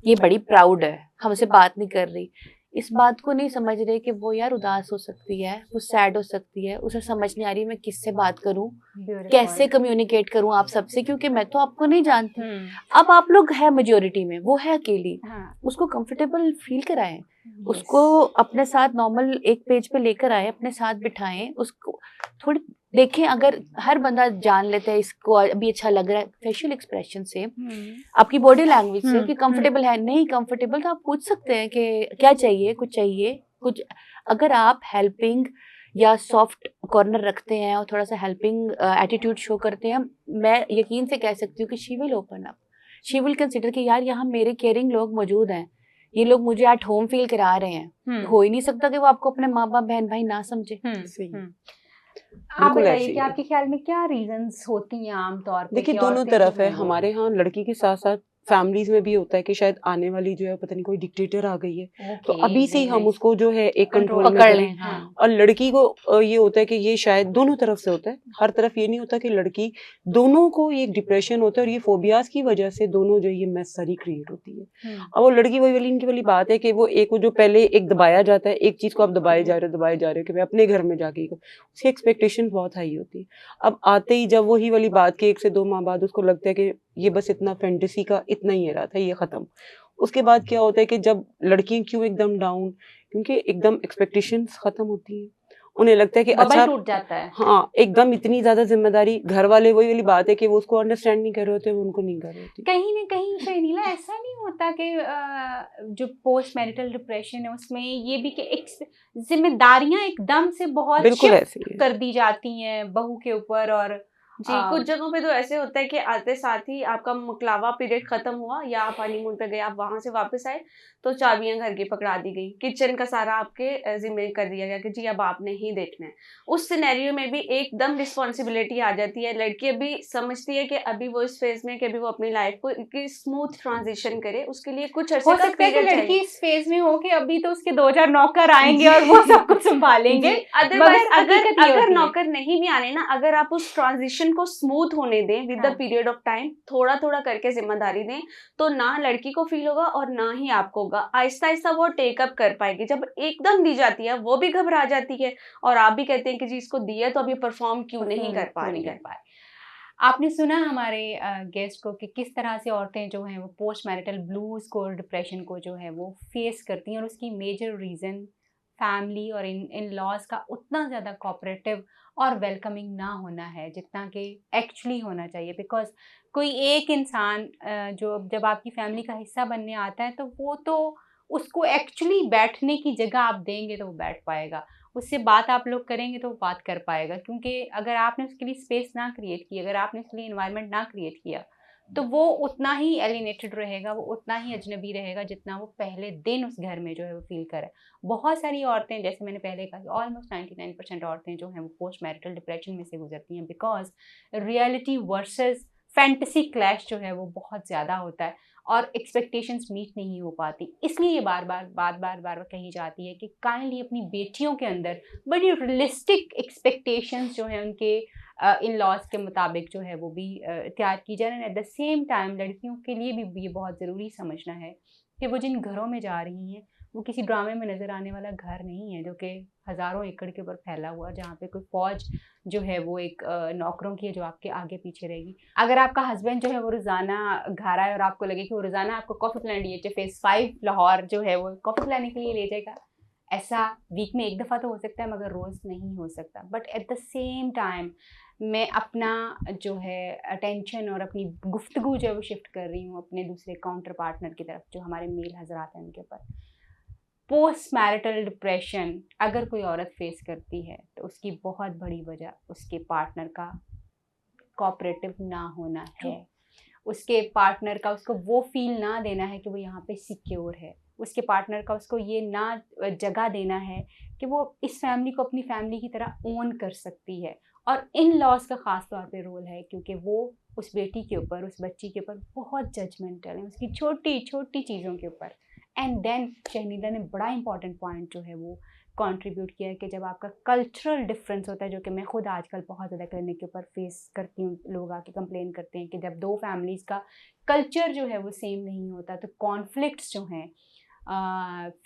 ये बड़ी प्राउड है, हमसे बात नहीं कर रही। इस बात को नहीं समझ रहे कि वो यार उदास हो सकती है, वो सैड हो सकती है, उसे समझ नहीं आ रही मैं किससे बात करूं, कैसे कम्युनिकेट करूं आप सबसे, क्योंकि मैं तो आपको नहीं जानती। अब आप लोग है मेजोरिटी में, वो है अकेली, उसको कंफर्टेबल फील कराएं, उसको अपने साथ नॉर्मल एक पेज पे लेकर आए, अपने साथ बिठाएं, उसको थोड़ी देखें। अगर हर बंदा जान लेता है इसको अभी अच्छा लग रहा है फेशियल एक्सप्रेशन से, आपकी बॉडी लैंग्वेज से कि कंफर्टेबल है, नहीं कंफर्टेबल तो आप पूछ सकते हैं कि क्या चाहिए, कुछ। अगर आप हेल्पिंग या सॉफ्ट कॉर्नर रखते हैं और थोड़ा सा हेल्पिंग एटीट्यूड शो करते हैं, मैं यकीन से कह सकती हूँ कि she will open up, she will consider कि यार यहाँ मेरे केयरिंग लोग मौजूद हैं, ये लोग मुझे एट होम फील करा रहे हैं। हो ही नहीं सकता कि वो आपको अपने माँ बाप बहन भाई ना समझे। आप बताइए कि आपके ख्याल में क्या रीजंस होती हैं आमतौर पे? देखिए दोनों तरफ है, हमारे यहाँ लड़की के साथ साथ फैमिलीज में भी होता है कि शायद आने वाली जो है पता नहीं कोई डिक्टेटर आ गई है, तो अभी से ही हम उसको जो है एक कंट्रोल में पकड़ लें। और लड़की को ये होता है कि ये शायद दोनों तरफ से होता है, हर तरफ ये नहीं होता कि लड़की, दोनों को ये डिप्रेशन होता है और ये फोबियाज की वजह से दोनों जो ये मैस सारी क्रिएट होती है। अब वो लड़की वही वाली इनकी वाली बात है कि वो एक जो पहले एक दबाया जाता है, एक चीज को आप दबाए जा रहे हो कि मैं अपने घर में जाके, उसकी एक्सपेक्टेशन बहुत हाई होती है। अब आते ही जब वही वाली बात के 1 से 2 माह बाद उसको लगता है कि ये बस इतना फैंटेसी का इतना ही रहा था, ये खत्म। उसके बाद क्या होता है कि जब लड़कियां क्यों एकदम डाउन, क्योंकि एकदम एक्सपेक्टेशंस खत्म होती हैं, उन्हें लगता है कि अच्छा टूट जाता है। हाँ, एकदम इतनी ज्यादा जिम्मेदारी, घर वाले वही वाली बात है कि वो उसको अंडरस्टैंड नहीं कर रहे होते, वो उनको नहीं कर रहे होते। कहीं ना कहीं शर्नीला ऐसा नहीं होता कि जो पोस्ट मैरिटल डिप्रेशन है उसमें ये भी कि एक जिम्मेदारियां एकदम से बहुत बिल्कुल शिफ्ट ऐसे ही है। कर दी जाती हैं बहू के ऊपर, और जी, कुछ जगहों पे तो ऐसे होता है कि आते साथ ही आपका मुकलावा पीरियड खत्म हुआ या आप हनीमून पे गए, आप वहां से वापस आए तो चाबियां घर की पकड़ा दी गई, किचन का सारा आपके जिम्मे कर दिया गया कि जी अब आपने ही देखना है। उस सिनेरियो में भी एकदम रिस्पॉन्सिबिलिटी आ जाती है। लड़की अभी समझती है कि अभी वो इस फेज में कि अभी वो अपनी लाइफ को एक स्मूथ ट्रांजिशन करे, उसके लिए कुछ अरसे हो का सकता है कि पीरियड लड़की चाहिए। इस फेज में हो कि अभी तो उसके 2-4 नौकर आएंगे और वो सब कुछ संभालेंगे। अदरवाइज मगर अगर हकीकत ये अगर होती है। नौकर नहीं भी आने ना, अगर आप उस ट्रांजिशन को स्मूथ होने दें विद द हाँ। पीरियड ऑफ टाइम, थोड़ा थोड़ा करके जिम्मेदारी दें, तो ना लड़की को फील होगा और ना ही आपको होगा। आहिस्ता आहिस्ता वो टेकअप कर पाएगी। जब एकदम दी जाती है वो भी घबरा जाती है और आप भी कहते हैं कि जी इसको दिया तो अभी परफॉर्म क्यों नहीं कर पा रही है। आपने सुना हमारे गेस्ट को कि किस तरह से औरतें जो हैं वो पोस्ट मैरिटल ब्लूज को और डिप्रेशन को जो है वो फेस करती हैं, और उसकी मेजर रीज़न फैमिली और इन लॉज का उतना ज़्यादा कोऑपरेटिव और वेलकमिंग ना होना है जितना कि एक्चुअली होना चाहिए। बिकॉज कोई एक इंसान जो जब आपकी फैमिली का हिस्सा बनने आता है तो वो तो उसको एक्चुअली बैठने की जगह आप देंगे तो वो बैठ पाएगा, उससे बात आप लोग करेंगे तो वो बात कर पाएगा। क्योंकि अगर आपने उसके लिए स्पेस ना क्रिएट की, अगर आपने उसके लिए इन्वायरमेंट ना क्रिएट किया, तो वो उतना ही एलिनेटेड रहेगा, वो उतना ही अजनबी रहेगा जितना वो पहले दिन उस घर में जो है वो फील करे। बहुत सारी औरतें, जैसे मैंने पहले कहा, ऑलमोस्ट 99% औरतें जो हैं वो पोस्ट मैरिटल डिप्रेशन में से गुजरती हैं, because reality versus fantasy clash जो है वो बहुत ज़्यादा होता है और एक्सपेक्टेशंस मीट नहीं हो पाती। इसलिए ये बार बार कही जाती है कि काइंडली अपनी बेटियों के अंदर बड़ी रियलिस्टिक एक्सपेक्टेशंस जो हैं उनके इन लॉज के मुताबिक जो है वो भी तैयार की जाए। And at the same time लड़कियों के लिए भी ये बहुत ज़रूरी समझना है कि वो जिन घरों में जा रही हैं वो किसी ड्रामे में नज़र आने वाला घर नहीं है जो कि हज़ारों एकड़ के ऊपर फैला हुआ, जहाँ पे कोई फौज जो है वो एक नौकरों की है जो आपके आगे पीछे रहेगी। अगर आपका हस्बैंड जो है वो रोज़ाना घर आए और आपको लगे कि वो रोज़ाना आपको कॉफ़ी पिलाने लिए फेज़ 5 लाहौर जो है वो कॉफ़ी पिलाने के लिए ले जाएगा, ऐसा वीक में एक दफ़ा तो हो सकता है मगर रोज़ नहीं हो सकता। But at the same time मैं अपना जो है अटेंशन और अपनी गुफ्तगू जो है वो शिफ्ट कर रही हूँ अपने दूसरे काउंटर पार्टनर की तरफ, जो हमारे मेल हजरात हैं उनके ऊपर। पोस्ट मैरिटल डिप्रेशन अगर कोई औरत फेस करती है तो उसकी बहुत बड़ी वजह उसके पार्टनर का कोऑपरेटिव ना होना है, उसके पार्टनर का उसको वो फील ना देना है कि वो यहाँ पे सिक्योर है, उसके पार्टनर का उसको ये ना जगह देना है कि वो इस फैमिली को अपनी फैमिली की तरह ओन कर सकती है। और इन लॉज का ख़ास तौर पे रोल है क्योंकि वो उस बेटी के ऊपर, उस बच्ची के ऊपर बहुत जजमेंटल है, उसकी छोटी छोटी चीज़ों के ऊपर। एंड देन शहनीदा ने बड़ा इंपॉर्टेंट पॉइंट जो है वो कंट्रीब्यूट किया है कि जब आपका कल्चरल डिफरेंस होता है, जो कि मैं खुद आजकल बहुत ज़्यादा क्लिनिक के ऊपर फेस करती हूँ, लोग आके कंप्लेन करते हैं कि जब दो फैमिलीज़ का कल्चर जो है वो सेम नहीं होता तो कॉन्फ्लिक्ट्स जो हैं,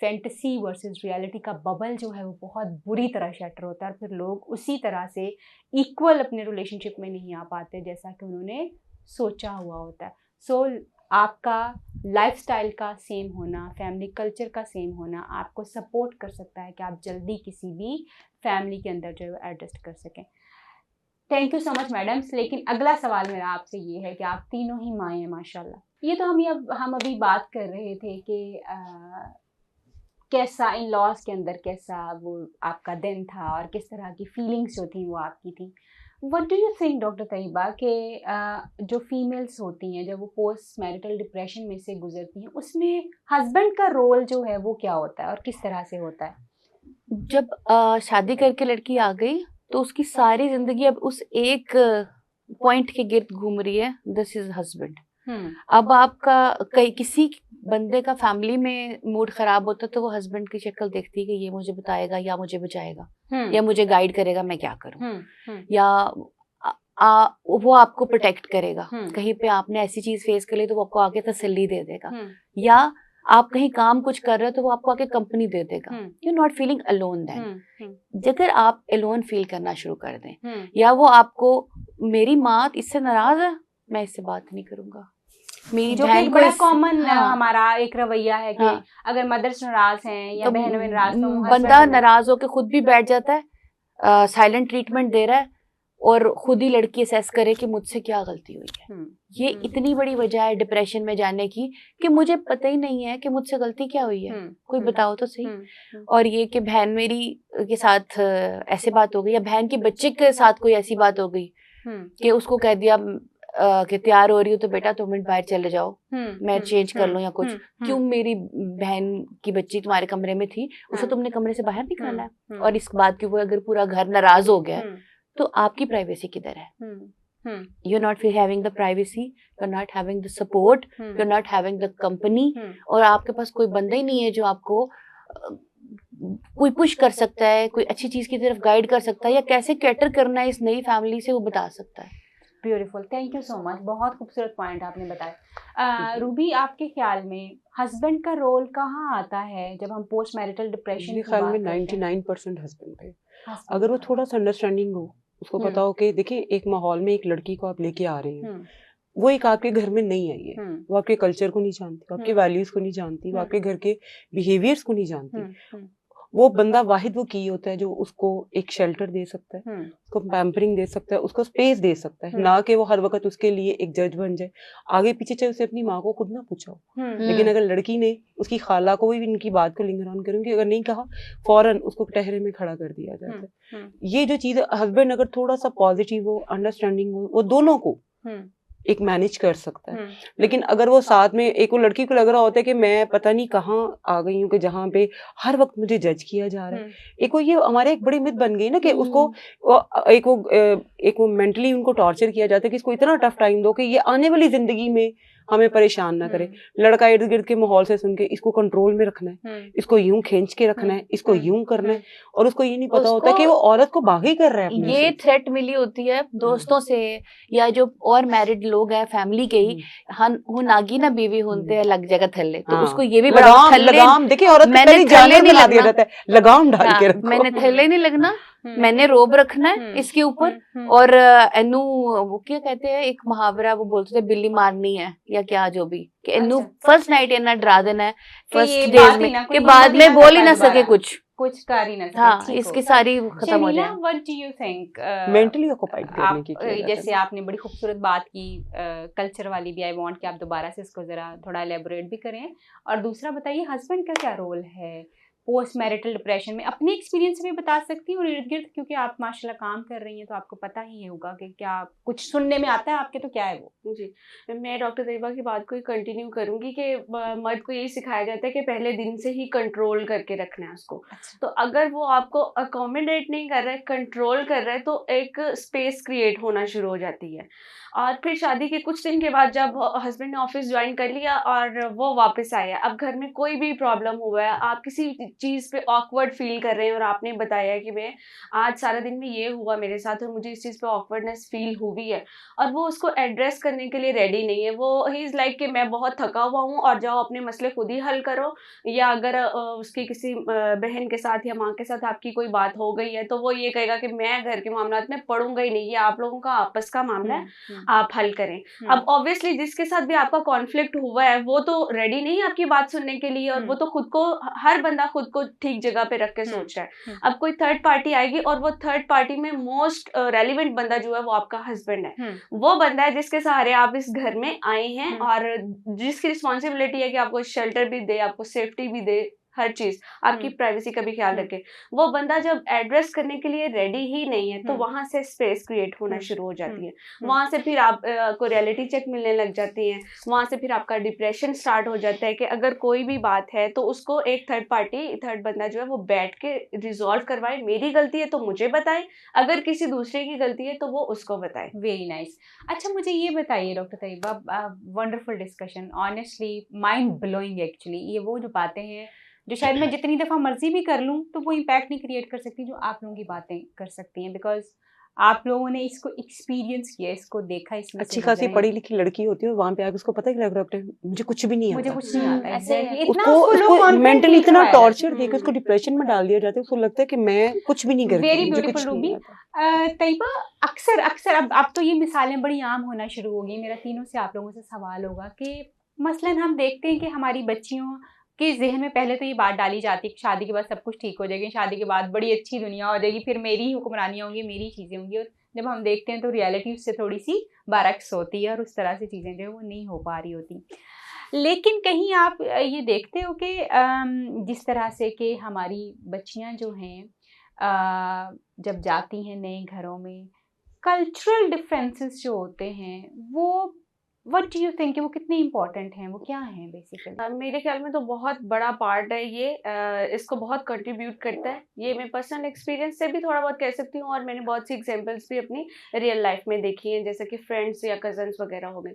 फैंटेसी वर्सेस रियलिटी का बबल जो है वो बहुत बुरी तरह शटर होता है और फिर लोग उसी तरह से इक्वल अपने रिलेशनशिप में नहीं आ पाते जैसा कि उन्होंने सोचा हुआ होता है। सो आपका लाइफस्टाइल का सेम होना, फैमिली कल्चर का सेम होना आपको सपोर्ट कर सकता है कि आप जल्दी किसी भी फैमिली के अंदर जो है एडजस्ट कर सकें। Thank you so much madams. लेकिन अगला सवाल मेरा आपसे ये है कि आप तीनों ही माएँ हैं माशाल्लाह। ये तो हम अभी बात कर रहे थे कि कैसा इन लॉज के अंदर कैसा वो आपका दिन था और किस तरह की फीलिंग्स जो थी वो आपकी थी। What do you think doctor Tayyaba के जो फीमेल्स होती हैं जब वो पोस्ट मैरिटल डिप्रेशन में से गुजरती हैं उसमें हस्बैंड का रोल जो है वो क्या होता है और किस तरह से होता है? जब शादी करके लड़की आ गई तो उसकी सारी जिंदगी अब उस एक पॉइंट के गिर्द घूम रही है, दिस इज हस्बैंड। अब आपका किसी बंदे का फैमिली में मूड खराब होता तो वो हस्बैंड की शक्ल देखती है कि ये मुझे बताएगा या मुझे बचाएगा या मुझे गाइड करेगा मैं क्या करूं, या वो आपको प्रोटेक्ट करेगा। कहीं पे आपने ऐसी चीज फेस कर ली तो वो आपको आके तसल्ली दे देगा, या आप कहीं काम कुछ कर रहे हो तो वो आपको आके कंपनी दे देगा। You not feeling alone then. अगर आप अलोन फील करना शुरू कर दें या वो आपको, मेरी माँ इससे नाराज है मैं इससे बात नहीं करूंगा, मेरी जो बहन कि को बड़ा कॉमन हमारा एक रवैया है कि हाँ, अगर मदर्स नाराज हैं या बहनों में नाराज तो बंदा नाराज होकर खुद भी बैठ जाता है, साइलेंट ट्रीटमेंट दे रहा है और खुद ही लड़की असेस करे कि मुझसे क्या गलती हुई है। ये इतनी बड़ी वजह है डिप्रेशन में जाने की कि मुझे पता ही नहीं है कि मुझसे गलती क्या हुई है, कोई बताओ तो सही। और ये कि बहन मेरी के साथ ऐसे बात हो गई या बहन के बच्चे के साथ कोई ऐसी बात हो गई कि उसको कह दिया कि तैयार हो रही हो तो बेटा 2 मिनट बाहर चले जाओ, मैं चेंज कर लूं या कुछ, क्यों मेरी बहन की बच्ची तुम्हारे कमरे में थी, उसको तुमने कमरे से बाहर निकाला है। और इस बात की वो अगर पूरा घर नाराज हो गया तो आपकी प्राइवेसी किधर है? You're not having the privacy, you're not having the support, you're not having the company, और आपके पास कोई बंदा ही नहीं है जो आपको कोई पुश कर सकता है, कोई अच्छी चीज की तरफ गाइड कर सकता है, या कैसे कैटर करना है इस नई फैमिली से वो बता सकता है। Beautiful, thank you so much, बहुत खूबसूरत पॉइंट आपने बताया। रूबी, आपके ख्याल में हस्बैंड का रोल कहाँ आता है जब हम पोस्ट मैरिटल डिप्रेशन की ख्याल बात में करते हैं? 99% हस्बैंड पे। अगर वो थोड़ा सा अंडरस्टैंडिंग हो, उसको पता हो कि देखिए एक माहौल में एक लड़की को आप लेके आ रहे हैं, वो एक आपके घर में नहीं आई है, वो आपके कल्चर को नहीं जानती, वो आपके वैल्यूज को नहीं जानती, वो आपके घर के बिहेवियर्स को नहीं जानती। वो बंदा वाहिद वो की होता है जो उसको एक शेल्टर दे सकता है, उसको पैम्परिंग दे सकता है, उसको स्पेस दे सकता है, ना कि वो हर वक्त उसके लिए एक जज बन जाए। आगे पीछे चाहे उसे अपनी माँ को खुद ना पूछा हो, लेकिन अगर लड़की ने उसकी खाला को भी इनकी बात को लिंगर ऑन करूंगी, अगर नहीं कहा फौरन उसको टहरे में खड़ा कर दिया जाता है। ये जो चीज हस्बैंड अगर थोड़ा सा पॉजिटिव हो, अंडरस्टैंडिंग हो, वो दोनों को एक मैनेज कर सकता है। लेकिन अगर वो साथ में एक वो लड़की को लग रहा होता है कि मैं पता नहीं कहाँ आ गई हूँ कि जहाँ पे हर वक्त मुझे जज किया जा रहा है, एक वो ये हमारे एक बड़ी मिथ बन गई ना कि उसको एक वो मेंटली उनको टॉर्चर किया जाता है कि इसको इतना टफ टाइम दो कि ये आने वाली जिंदगी में हमें परेशान ना करे। लड़का इर्द गिर्द के माहौल से सुन के इसको कंट्रोल में रखना है, इसको यूं खींच के रखना है, इसको यूं करना है, और उसको ये नहीं पता होता कि वो औरत को बागी कर रहा है अपने ये थ्रेट मिली होती है दोस्तों से या जो और मैरिड लोग हैं फैमिली के ही, हु नागी ना बीवी होते हैं लग जगह थल्ले, तो उसको ये भी बड़ा लगाम देखिए, औरत मैंने जानवर बना दिया जाता है, लगाम डाल के रखो। मैंने थल्ले नहीं लगना, मैंने रोब रखना है इसके ऊपर, और एनू वो क्या कहते हैं एक मुहावरा वो बोलते थे बिल्ली मारनी है या क्या जो भी, कि एनू फर्स्ट नाइट इतना डरा देना है फर्स्ट डेज में कि बाद में बोल ही ना सके कुछ कर ही ना सके। हाँ, इसकी सारी खत्म हो जाए। What do you think mentally occupied करने की जैसे आपने बड़ी खूबसूरत बात की कल्चर वाली भी, आई वांट कि आप दोबारा से इसको जरा थोड़ा एलेबोरेट भी करें। और दूसरा बताइए हस्बैंड का क्या रोल है पोस्ट मैरिटल डिप्रेशन में? अपने एक्सपीरियंस भी बता सकती हैं और इर्द गिर्द, क्योंकि आप माशाल्लाह काम कर रही हैं तो आपको पता ही होगा कि क्या कुछ सुनने में आता है आपके, तो क्या है वो? जी, मैं डॉक्टर तैयबा की बात को ही कंटिन्यू करूंगी कि मर्द को यही सिखाया जाता है कि पहले दिन से ही कंट्रोल करके रखना है उसको। तो अगर वो आपको अकोमोडेट नहीं कर रहा है, कंट्रोल कर रहा है, तो एक स्पेस क्रिएट होना शुरू हो जाती है। और फिर शादी के कुछ दिन के बाद जब हस्बैंड ने ऑफिस ज्वाइन कर लिया और वो वापस आया, अब घर में कोई भी प्रॉब्लम हुआ है, आप किसी चीज़ पे ऑकवर्ड फील कर रहे हैं और आपने बताया कि मैं आज सारा दिन में ये हुआ मेरे साथ और मुझे इस चीज़ पे ऑकवर्डनेस फील हुई है, और वो उसको एड्रेस करने के लिए रेडी नहीं है। वो ही इज़ लाइक कि मैं बहुत थका हुआ हूँ और जाओ अपने मसले खुद ही हल करो, या अगर उसकी किसी बहन के साथ या माँ के साथ आपकी कोई बात हो गई है तो वो ये कहेगा कि मैं घर के मामलात में पढ़ूंगा ही नहीं, ये आप लोगों का आपस का मामला है, आप हल करें। अब ऑब्वियसली जिसके साथ भी आपका कॉन्फ्लिक्ट हुआ है वो तो रेडी नहीं है आपकी बात सुनने के लिए, और वो तो खुद को, हर बंदा खुद को ठीक जगह पे रख के सोच रहा है। अब कोई थर्ड पार्टी आएगी और वो थर्ड पार्टी में मोस्ट रेलिवेंट बंदा जो है वो आपका हस्बैंड है। वो बंदा है जिसके सहारे आप इस घर में आए हैं और जिसकी रिस्पॉन्सिबिलिटी है कि आपको शेल्टर भी दे, आपको सेफ्टी भी दे, हर चीज, आपकी प्राइवेसी का भी ख्याल रखे। वो बंदा जब एड्रेस करने के लिए रेडी ही नहीं है तो वहां से स्पेस क्रिएट होना शुरू हो जाती है। वहां से फिर आप को रियलिटी चेक मिलने लग जाती है, वहां से फिर आपका डिप्रेशन स्टार्ट हो जाता है कि अगर कोई भी बात है तो उसको एक थर्ड बंदा जो है वो बैठ के रिजॉल्व करवाए। मेरी गलती है तो मुझे बताए, अगर किसी दूसरे की गलती है तो वो उसको बताए। Very nice. अच्छा, मुझे ये बताइए doctor Tayyaba, wonderful discussion, honestly mind blowing actually. ये वो जो बातें हैं जो शायद मैं जितनी दफ़ा मर्जी भी कर लूँ तो वो इम्पैक्ट नहीं क्रिएट कर सकती जो आप लोगों की बातें कर सकती हैं, बिकॉज आप लोगों ने इसको एक्सपीरियंस किया, इसको देखा, इसमें अच्छी खासी पढ़ी लिखी लड़की होती है वहाँ पे आके उसको पता है कि डॉक्टर मुझे कुछ भी नहीं आता, मुझे कुछ नहीं आता, उसको मेंटली इतना टॉर्चर देकर उसको डिप्रेशन में डाल दिया जाता है, उसको लगता है कि मैं कुछ भी नहीं करती। Very beautiful Ruby. तैयबा, अक्सर अब तो ये मिसालें बड़ी आम होना शुरू हो गई। मेरा तीनों से आप लोगों से सवाल होगा कि मसलन हम देखते हैं कि हमारी बच्चियों के जहन में पहले तो ये बात डाली जाती है कि शादी के बाद सब कुछ ठीक हो जाएगी, शादी के बाद बड़ी अच्छी दुनिया हो जाएगी, फिर मेरी ही हुक्मरानियाँ होंगी, मेरी चीज़ें होंगी। और जब हम देखते हैं तो रियलिटी उससे थोड़ी सी बरक्स होती है और उस तरह से चीज़ें जो है वो नहीं हो पा रही होती। लेकिन कहीं आप ये देखते हो कि जिस तरह से कि हमारी बच्चियाँ जो हैं जब जाती हैं नए घरों में कल्चरल डिफरेंसेस जो होते हैं वो व्हाट डू यू थिंक वो कितने इम्पोर्टेंट हैं, वो क्या हैं बेसिकली? मेरे ख्याल में तो बहुत बड़ा पार्ट है ये, इसको बहुत कंट्रीब्यूट करता है। ये मैं पर्सनल एक्सपीरियंस से भी थोड़ा बहुत कह सकती हूँ, और मैंने बहुत सी एग्जांपल्स भी अपनी रियल लाइफ में देखी हैं, जैसे कि फ्रेंड्स या कजन्स वगैरह हो गए।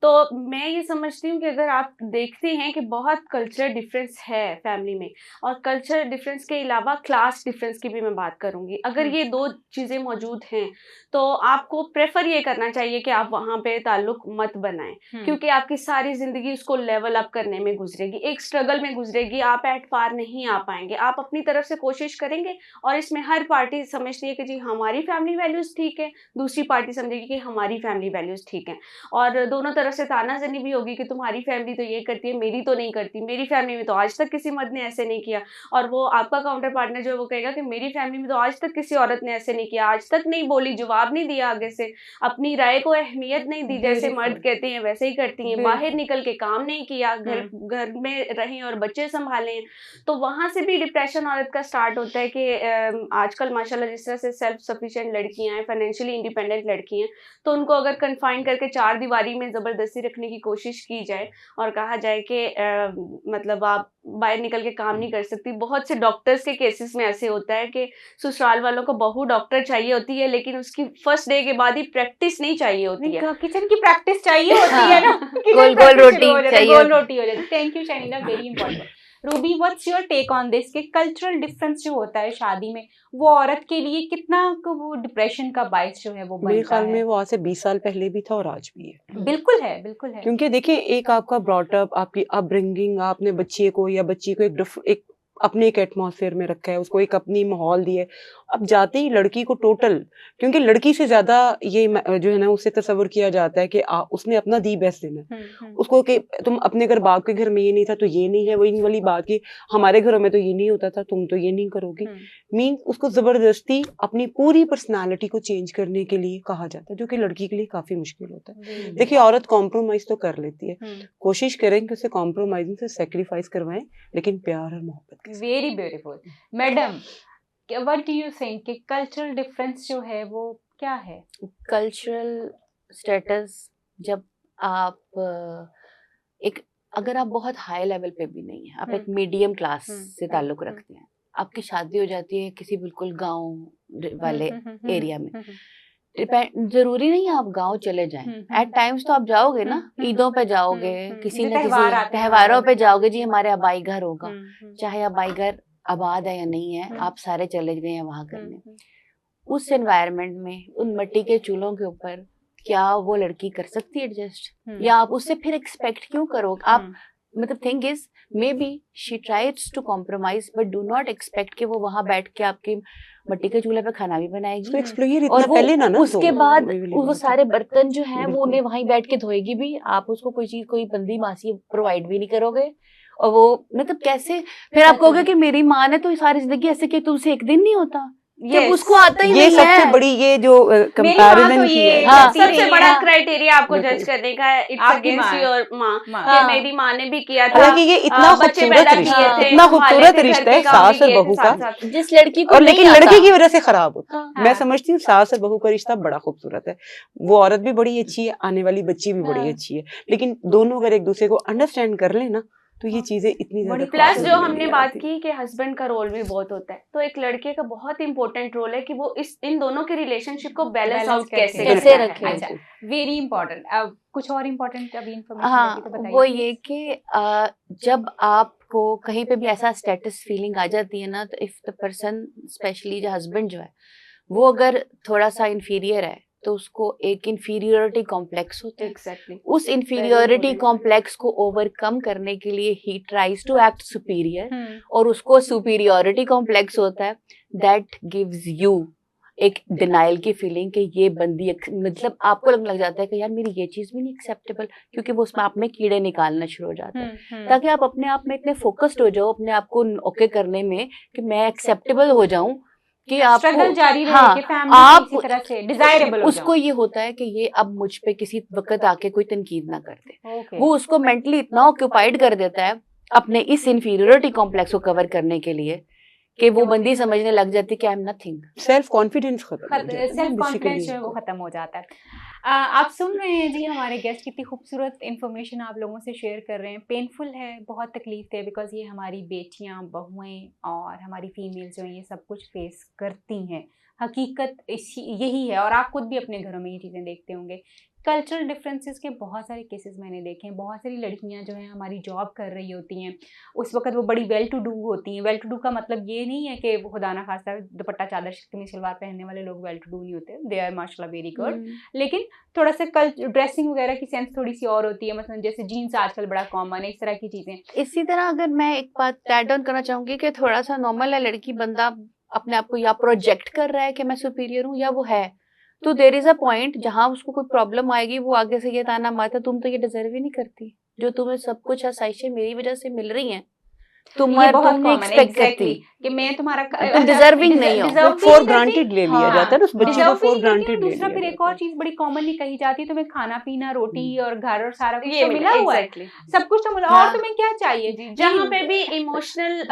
तो मैं ये समझती हूँ कि अगर आप देखते हैं कि बहुत कल्चरल डिफरेंस है फैमिली में, और कल्चरल डिफरेंस के अलावा क्लास डिफरेंस की भी मैं बात करूँगी, अगर ये दो चीज़ें मौजूद हैं तो आपको प्रेफर ये करना चाहिए कि आप वहाँ पे ताल्लुक मत बनाएं, क्योंकि आपकी सारी जिंदगी उसको लेवल अप करने में गुजरेगी, एक स्ट्रगल में गुजरेगी, आप एट पार नहीं आ पाएंगे। आप अपनी तरफ से कोशिश करेंगे, और इसमें हर पार्टी समझती है कि जी हमारी फैमिली वैल्यूज ठीक है, दूसरी पार्टी समझेगी कि हमारी फैमिली वैल्यूज ठीक है, और दोनों तरफ से तानाजनी भी होगी कि तुम्हारी फैमिली तो ये करती है, मेरी तो नहीं करती, मेरी फैमिली में तो आज तक किसी मर्द ने ऐसे नहीं किया, और वो आपका काउंटर पार्टनर जो है वो कहेगा कि मेरी फैमिली में तो आज तक किसी औरत ने ऐसे नहीं किया, आज तक नहीं बोली, जवाब नहीं दिया, आगे से अपनी राय को अहमियत नहीं दी, जैसे मर्द कहते हैं वैसे ही करती हैं, बाहर निकल के काम नहीं किया, घर में रहें और बच्चे संभालें। तो वहां से भी डिप्रेशन औरत का स्टार्ट होता है कि आजकल माशाल्लाह जिस तरह से सेल्फ सफिशिएंट लड़कियां हैं, फाइनेंशियली इंडिपेंडेंट लड़की हैं, तो उनको अगर कन्फाइन करके चार दीवारी में जबरदस्ती रखने की कोशिश की जाए और कहा जाए कि मतलब आप बाहर निकल के काम नहीं कर सकती। बहुत से डॉक्टर्स के केसेस में ऐसे होता है कि ससुराल वालों को बहू डॉक्टर चाहिए होती है, लेकिन उसकी फर्स्ट डे के बाद ही प्रैक्टिस नहीं चाहिए होती है, किचन की प्रैक्टिस चाहिए होती है ना, गोल गोल रोटी चाहिए, गोल रोटी हो जाती है। Thank you Shaina, very important. Ruby, what's your take on this कि कल्चरल डिफरेंस जो होता है शादी में, वो औरत के लिए कितना वो डिप्रेशन का बायस जो है वो मेरे बनता ख्याल में है? वो आज से 20 साल पहले भी था और आज भी है। बिल्कुल है, बिल्कुल है। क्योंकि देखिए, एक आपका ब्रॉटअप, आपकी अपब्रिंगिंग, आपने बच्चे को या बच्ची को एक अपने एक एटमॉस्फेयर में रखा है, उसको एक अपनी माहौल दी है। अब जाते ही लड़की को टोटल, क्योंकि लड़की से ज्यादा ये जो है ना उससे तस्वर किया जाता है कि उसने अपना दी बेस्ट देना है उसको, कि तुम अपने घर बाप के घर में ये नहीं था तो ये नहीं है, वही वाली बात की हमारे घरों में तो ये नहीं होता था, तुम तो ये नहीं करोगी। मीन्स उसको जबरदस्ती अपनी पूरी पर्सनालिटी को चेंज करने के लिए कहा जाता है, जो कि लड़की के लिए काफी मुश्किल होता है। देखिए, औरत कॉम्प्रोमाइज तो कर लेती है, कोशिश करें कि उसे कॉम्प्रोमाइजिंग से सेक्रीफाइस करवाएं, लेकिन प्यार और मोहब्बत। Very beautiful. Madam, what do you think कि कल्चरल डिफरेंस जो है वो क्या है? कल्चरल स्टेटस, जब आप एक, अगर आप बहुत हाई लेवल पे भी नहीं है, आप एक मीडियम क्लास से ताल्लुक रखते हैं, आपकी शादी हो जाती है किसी बिल्कुल गांव वाले एरिया में, जरूरी नहीं आप गांव चले जाएं, एट टाइम्स तो आप जाओगे ना, ईदों पे जाओगे, किसी न किसी त्योहारों पे जाओगे, जी हमारे आबाई घर होगा, चाहे आबाई घर आबाद है या नहीं है, आप सारे चले गए हैं वहां करने। उस एनवायरनमेंट में, उन मिट्टी के चूल्हों के ऊपर क्या वो लड़की कर सकती है एडजस्ट, या आप उससे फिर एक्सपेक्ट क्यों करोगे? आप मतलब thing is maybe she tries to compromise, but do not expect कि वो वहां बैठ के आपकी मिट्टी के चूल्हे पे खाना भी बनाएगी, और वो उसके बाद वो सारे बर्तन जो है वो उन्हें वहीं बैठ के धोएगी भी, आप उसको कोई चीज, कोई बंदी मासी प्रोवाइड भी नहीं करोगे, और वो मतलब कैसे फिर आप कहोगे कि मेरी माँ ने तो सारी जिंदगी ऐसे कि तुमसे एक दिन नहीं होता, जब उसको आता ही नहीं है। सबसे बड़ी ये जो कंपैरिजन की है, सबसे बड़ा क्राइटेरिया आपको जज करने का है, इट्स अगेंस्ट योर माँ। मेरी माँ ने भी किया था, हालांकि ये इतना खूबसूरत रिश्ता, इतना खूबसूरत रिश्ता है सास और बहू का, जिस लड़की को, और लेकिन लड़की की वजह से खराब होता है। मैं समझती हूँ सास और बहू का रिश्ता बड़ा खूबसूरत है, वो औरत भी बड़ी अच्छी है, आने वाली बच्ची भी बड़ी अच्छी है, लेकिन दोनों अगर एक दूसरे को अंडरस्टैंड कर ले ना, तो ये चीजें इतनी ज्यादा। प्लस जो हमने बात की कि हस्बैंड का रोल भी बहुत होता है, तो एक लड़के का बहुत इंपॉर्टेंट रोल है कि वो इन दोनों के रिलेशनशिप को बैलेंस आउट कैसे रखे। अच्छा, वेरी इंपॉर्टेंट। अब कुछ और इम्पोर्टेंट अभी इन्फॉर्मेशन तो बताइए। वो ये कि जब आपको कहीं पे भी ऐसा स्टेटस फीलिंग आ जाती है ना, तो इफ द पर्सन, स्पेशली जो हस्बैंड जो है, वो अगर थोड़ा सा इंफीरियर है, तो उसको एक इंफीरियोरिटी कॉम्प्लेक्स होता है। Exactly. उस इंफीरियोरिटी कॉम्प्लेक्स को ओवरकम करने के लिए ही ट्राइज टू एक्ट सुपीरियर, और उसको सुपीरियोरिटी कॉम्प्लेक्स होता है, दैट गिव्स यू एक डिनाइल की फीलिंग कि ये बंदी, मतलब आपको लगने लग जाता है कि यार मेरी ये चीज भी नहीं एक्सेप्टेबल, क्योंकि वो उसमें आप में कीड़े निकालना शुरू हो जाते हैं, ताकि आप अपने आप में इतने फोकस्ड हो जाओ अपने आप को ओके करने में कि मैं एक्सेप्टेबल हो जाऊं, कि आपको जारी रहे, हाँ, कि आप किसी तरह से डिजायरेबल हो उसको ये होता है कि ये अब मुझ पे किसी वक्त आके कोई तनकीद ना कर दे। वो उसको मेंटली इतना ऑक्यूपाइड कर देता है अपने इस इंफीरियरिटी कॉम्प्लेक्स को कवर करने के लिए कि वो बंदी समझने लग जाती कि I am nothing. Self confidence खत्म हो जाता है सेल्फ basically कॉन्फिडेंस जो है वो तो। खत्म हो जाता है। आप सुन रहे हैं जी, हमारे गेस्ट कितनी खूबसूरत इन्फॉर्मेशन आप लोगों से शेयर कर रहे हैं। पेनफुल है, बहुत तकलीफ है, बिकॉज ये हमारी बेटियां, बहुएं और हमारी फीमेल्स जो हैं ये सब कुछ फेस करती हैं। हकीकत यही है, और आप खुद भी अपने घरों में ये चीज़ें देखते होंगे। कल्चरल डिफरेंसेस के बहुत सारे केसेस मैंने देखे हैं। बहुत सारी लड़कियां जो हैं हमारी जॉब कर रही होती हैं, उस वक्त वो बड़ी वेल टू डू होती हैं। वेल टू डू का मतलब ये नहीं है कि वो खुदा ना खास्ता दुपट्टा चादर कमीज सलवार पहनने वाले लोग वेल टू डू नहीं होते, दे आर माशाल्लाह वेरी गुड, लेकिन थोड़ा सा ड्रेसिंग वगैरह की सेंस थोड़ी सी और होती है। मतलब जैसे जीन्स आजकल बड़ा कॉमन है, इस तरह की चीज़ें। इसी तरह अगर मैं एक बात ऐड ऑन करना चाहूंगी कि थोड़ा सा नॉर्मल है, लड़की बंदा अपने आप को या प्रोजेक्ट कर रहा है कि मैं सुपीरियर हूँ या वो है, तो देर इज अ पॉइंट जहां उसको कोई प्रॉब्लम आएगी, वो आगे से ये ताना मारता तुम तो ये डिजर्व ही नहीं करती, जो तुम्हें सब कुछ आसाइशें मेरी वजह से मिल रही हैं, ये बहुत तुमने कॉमन है एक्सपेक्ट एग्जैक्टली करती कि मैं तुम्हारा तुम डिजर्विंग नहीं हो। deserve भी फॉर नहीं करती। ग्रांटेड ले लिया हाँ, जाता है ना, उस बच्ची को डिजर्व भी फॉर नहीं करती। ग्रांटेड ले दूसरा फिर लिया एक जाता और है। चीज बड़ी कॉमनली कही जाती है, तुम्हें खाना पीना, रोटी और घर और सारा कुछ ये तो मिला हुआ है, एग्जैक्टली सब कुछ तो मिला, हाँ। और तुम्हें क्या चाहिए जी। जहाँ पे भी इमोशनल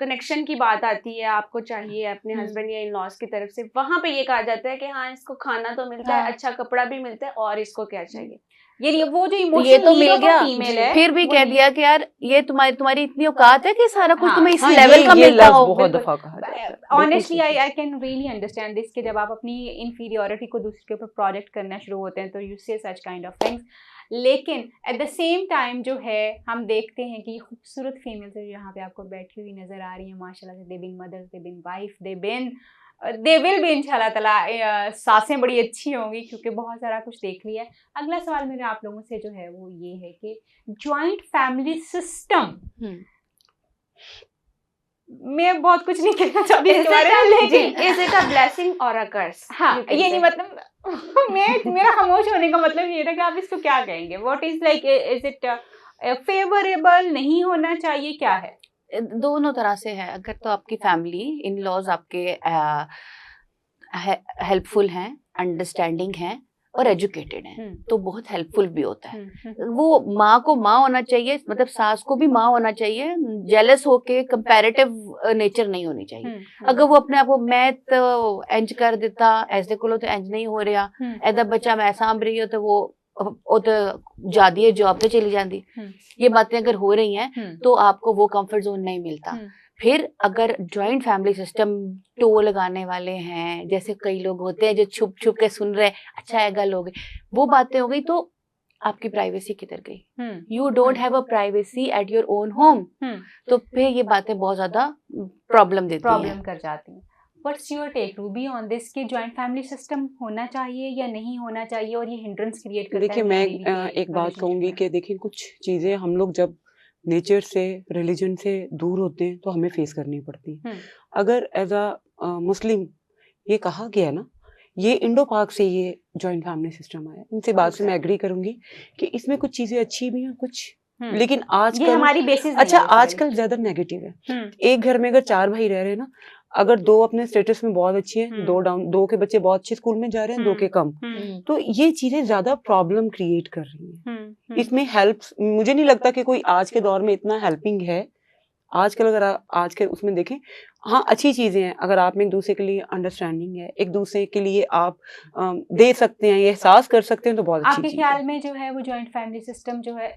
कनेक्शन की बात आती है, आपको चाहिए अपने हस्बैंड या इन लॉज की तरफ से, वहां पे ये कहा जाता है कि हाँ इसको खाना तो मिलता है, हाँ। अच्छा कपड़ा भी मिलता है, और इसको क्या चाहिए। ये वो जो ये इमोशनल तो मिल गया, फीमेल है, फिर भी वो कह नहीं। दिया कि यार ये तुम्हारी इतनी औकात है कि सारा कुछ हाँ, तुम्हें इस हाँ, लेवल का ये मिलता लफ्ज हो। बहुत बिल्कुल। दफा कहा जाता है। ऑनेस्टली बिल्कुल I can really understand this कि जब आप अपनी इन्फीरियोरिटी को दूसरे के ऊपर प्रोजेक्ट करना शुरू होते हैं तो यू से सच काइंड ऑफ थिंग्स। लेकिन एट द सेम टाइम जो है हम देखते हैं कि खूबसूरत फीमेल्स यहाँ पे आपको बैठी हुई नजर आ रही है माशाल्लाह से। They been mothers, they been wife, they will भी इंशाल्लाह ताला। सासें बड़ी अच्छी होंगी क्योंकि बहुत सारा कुछ देख लिया है। अगला सवाल मेरा आप लोगों से जो है वो ये है कि जॉइंट फैमिली सिस्टम, मैं बहुत कुछ नहीं कहना चाहती इसके बारे में, लेकिन इज इट अ ब्लेसिंग और अ कर्स? हाँ, ये नहीं मतलब मेरा खामोश होने का मतलब ये था कि आप इसको क्या कहेंगे। What is like, is it favourable, नहीं होना चाहिए, क्या है? दोनों तरह से है। अगर तो आपकी फैमिली इन लॉज आपके हेल्पफुल हैं, अंडरस्टैंडिंग हैं और एजुकेटेड हैं, तो बहुत हेल्पफुल भी होता है। वो माँ को माँ होना चाहिए, मतलब सास को भी माँ होना चाहिए, जेलस होके कंपैरेटिव नेचर नहीं होनी चाहिए। अगर वो अपने आप को मैं तो इंज कर देता, ऐसे को तो इंज नहीं हो रहा, ऐसा बच्चा मैं सांभ रही हो तो वो तो जादी है जॉब पे चली जाती, ये बातें अगर हो रही हैं तो आपको वो कंफर्ट जोन नहीं मिलता। फिर अगर जॉइंट फैमिली सिस्टम टो लगाने वाले हैं, जैसे कई लोग होते हैं जो छुप छुप के सुन रहे, अच्छा है गल हो गई, वो बातें हो गई, तो आपकी प्राइवेसी किधर गई? You don't have a privacy at your own home, तो फिर ये बातें बहुत ज्यादा प्रॉब्लम कर जाती हैं। What's your take Ruby on this कि जॉइंट फैमिली सिस्टम होना चाहिए या नहीं होना चाहिए, और ये हिंड्रेंस क्रिएट करता है? देखिए मैं एक बात कहूंगी कि देखिए कुछ चीजें हम लोग जब नेचर से, रिलीजन से दूर होते हैं तो हमें फेस करनी पड़ती है। अगर एज अ मुस्लिम ये कहा गया ना, ये इंडो पाक से ये जॉइंट फैमिली सिस्टम आया, इनसे बात से मैं एग्री करूंगी कि इसमें कुछ चीजें अच्छी भी हैं कुछ, लेकिन आजकल हमारी बेसिस अच्छा आजकल ज्यादा नेगेटिव है। एक घर में अगर 4 भाई रह रहे हैं ना, अगर 2 अपने स्टेटस में बहुत अच्छे हैं, 2 के बच्चे बहुत अच्छे स्कूल में जा रहे हैं, 2 के कम, तो ये चीजें ज्यादा प्रॉब्लम क्रिएट कर रही हैं। इसमें हेल्प मुझे नहीं लगता कि कोई आज के दौर में इतना हेल्पिंग है। आजकल अगर आज के उसमें देखें, हाँ अच्छी चीजें हैं, अगर आप में एक दूसरे के लिए अंडरस्टैंडिंग है, एक दूसरे के लिए आप दे सकते हैं, ये एहसास कर सकते हैं, तो बहुत अच्छी चीज है। आपके ख्याल में जो है वो जॉइंट फैमिली सिस्टम जो है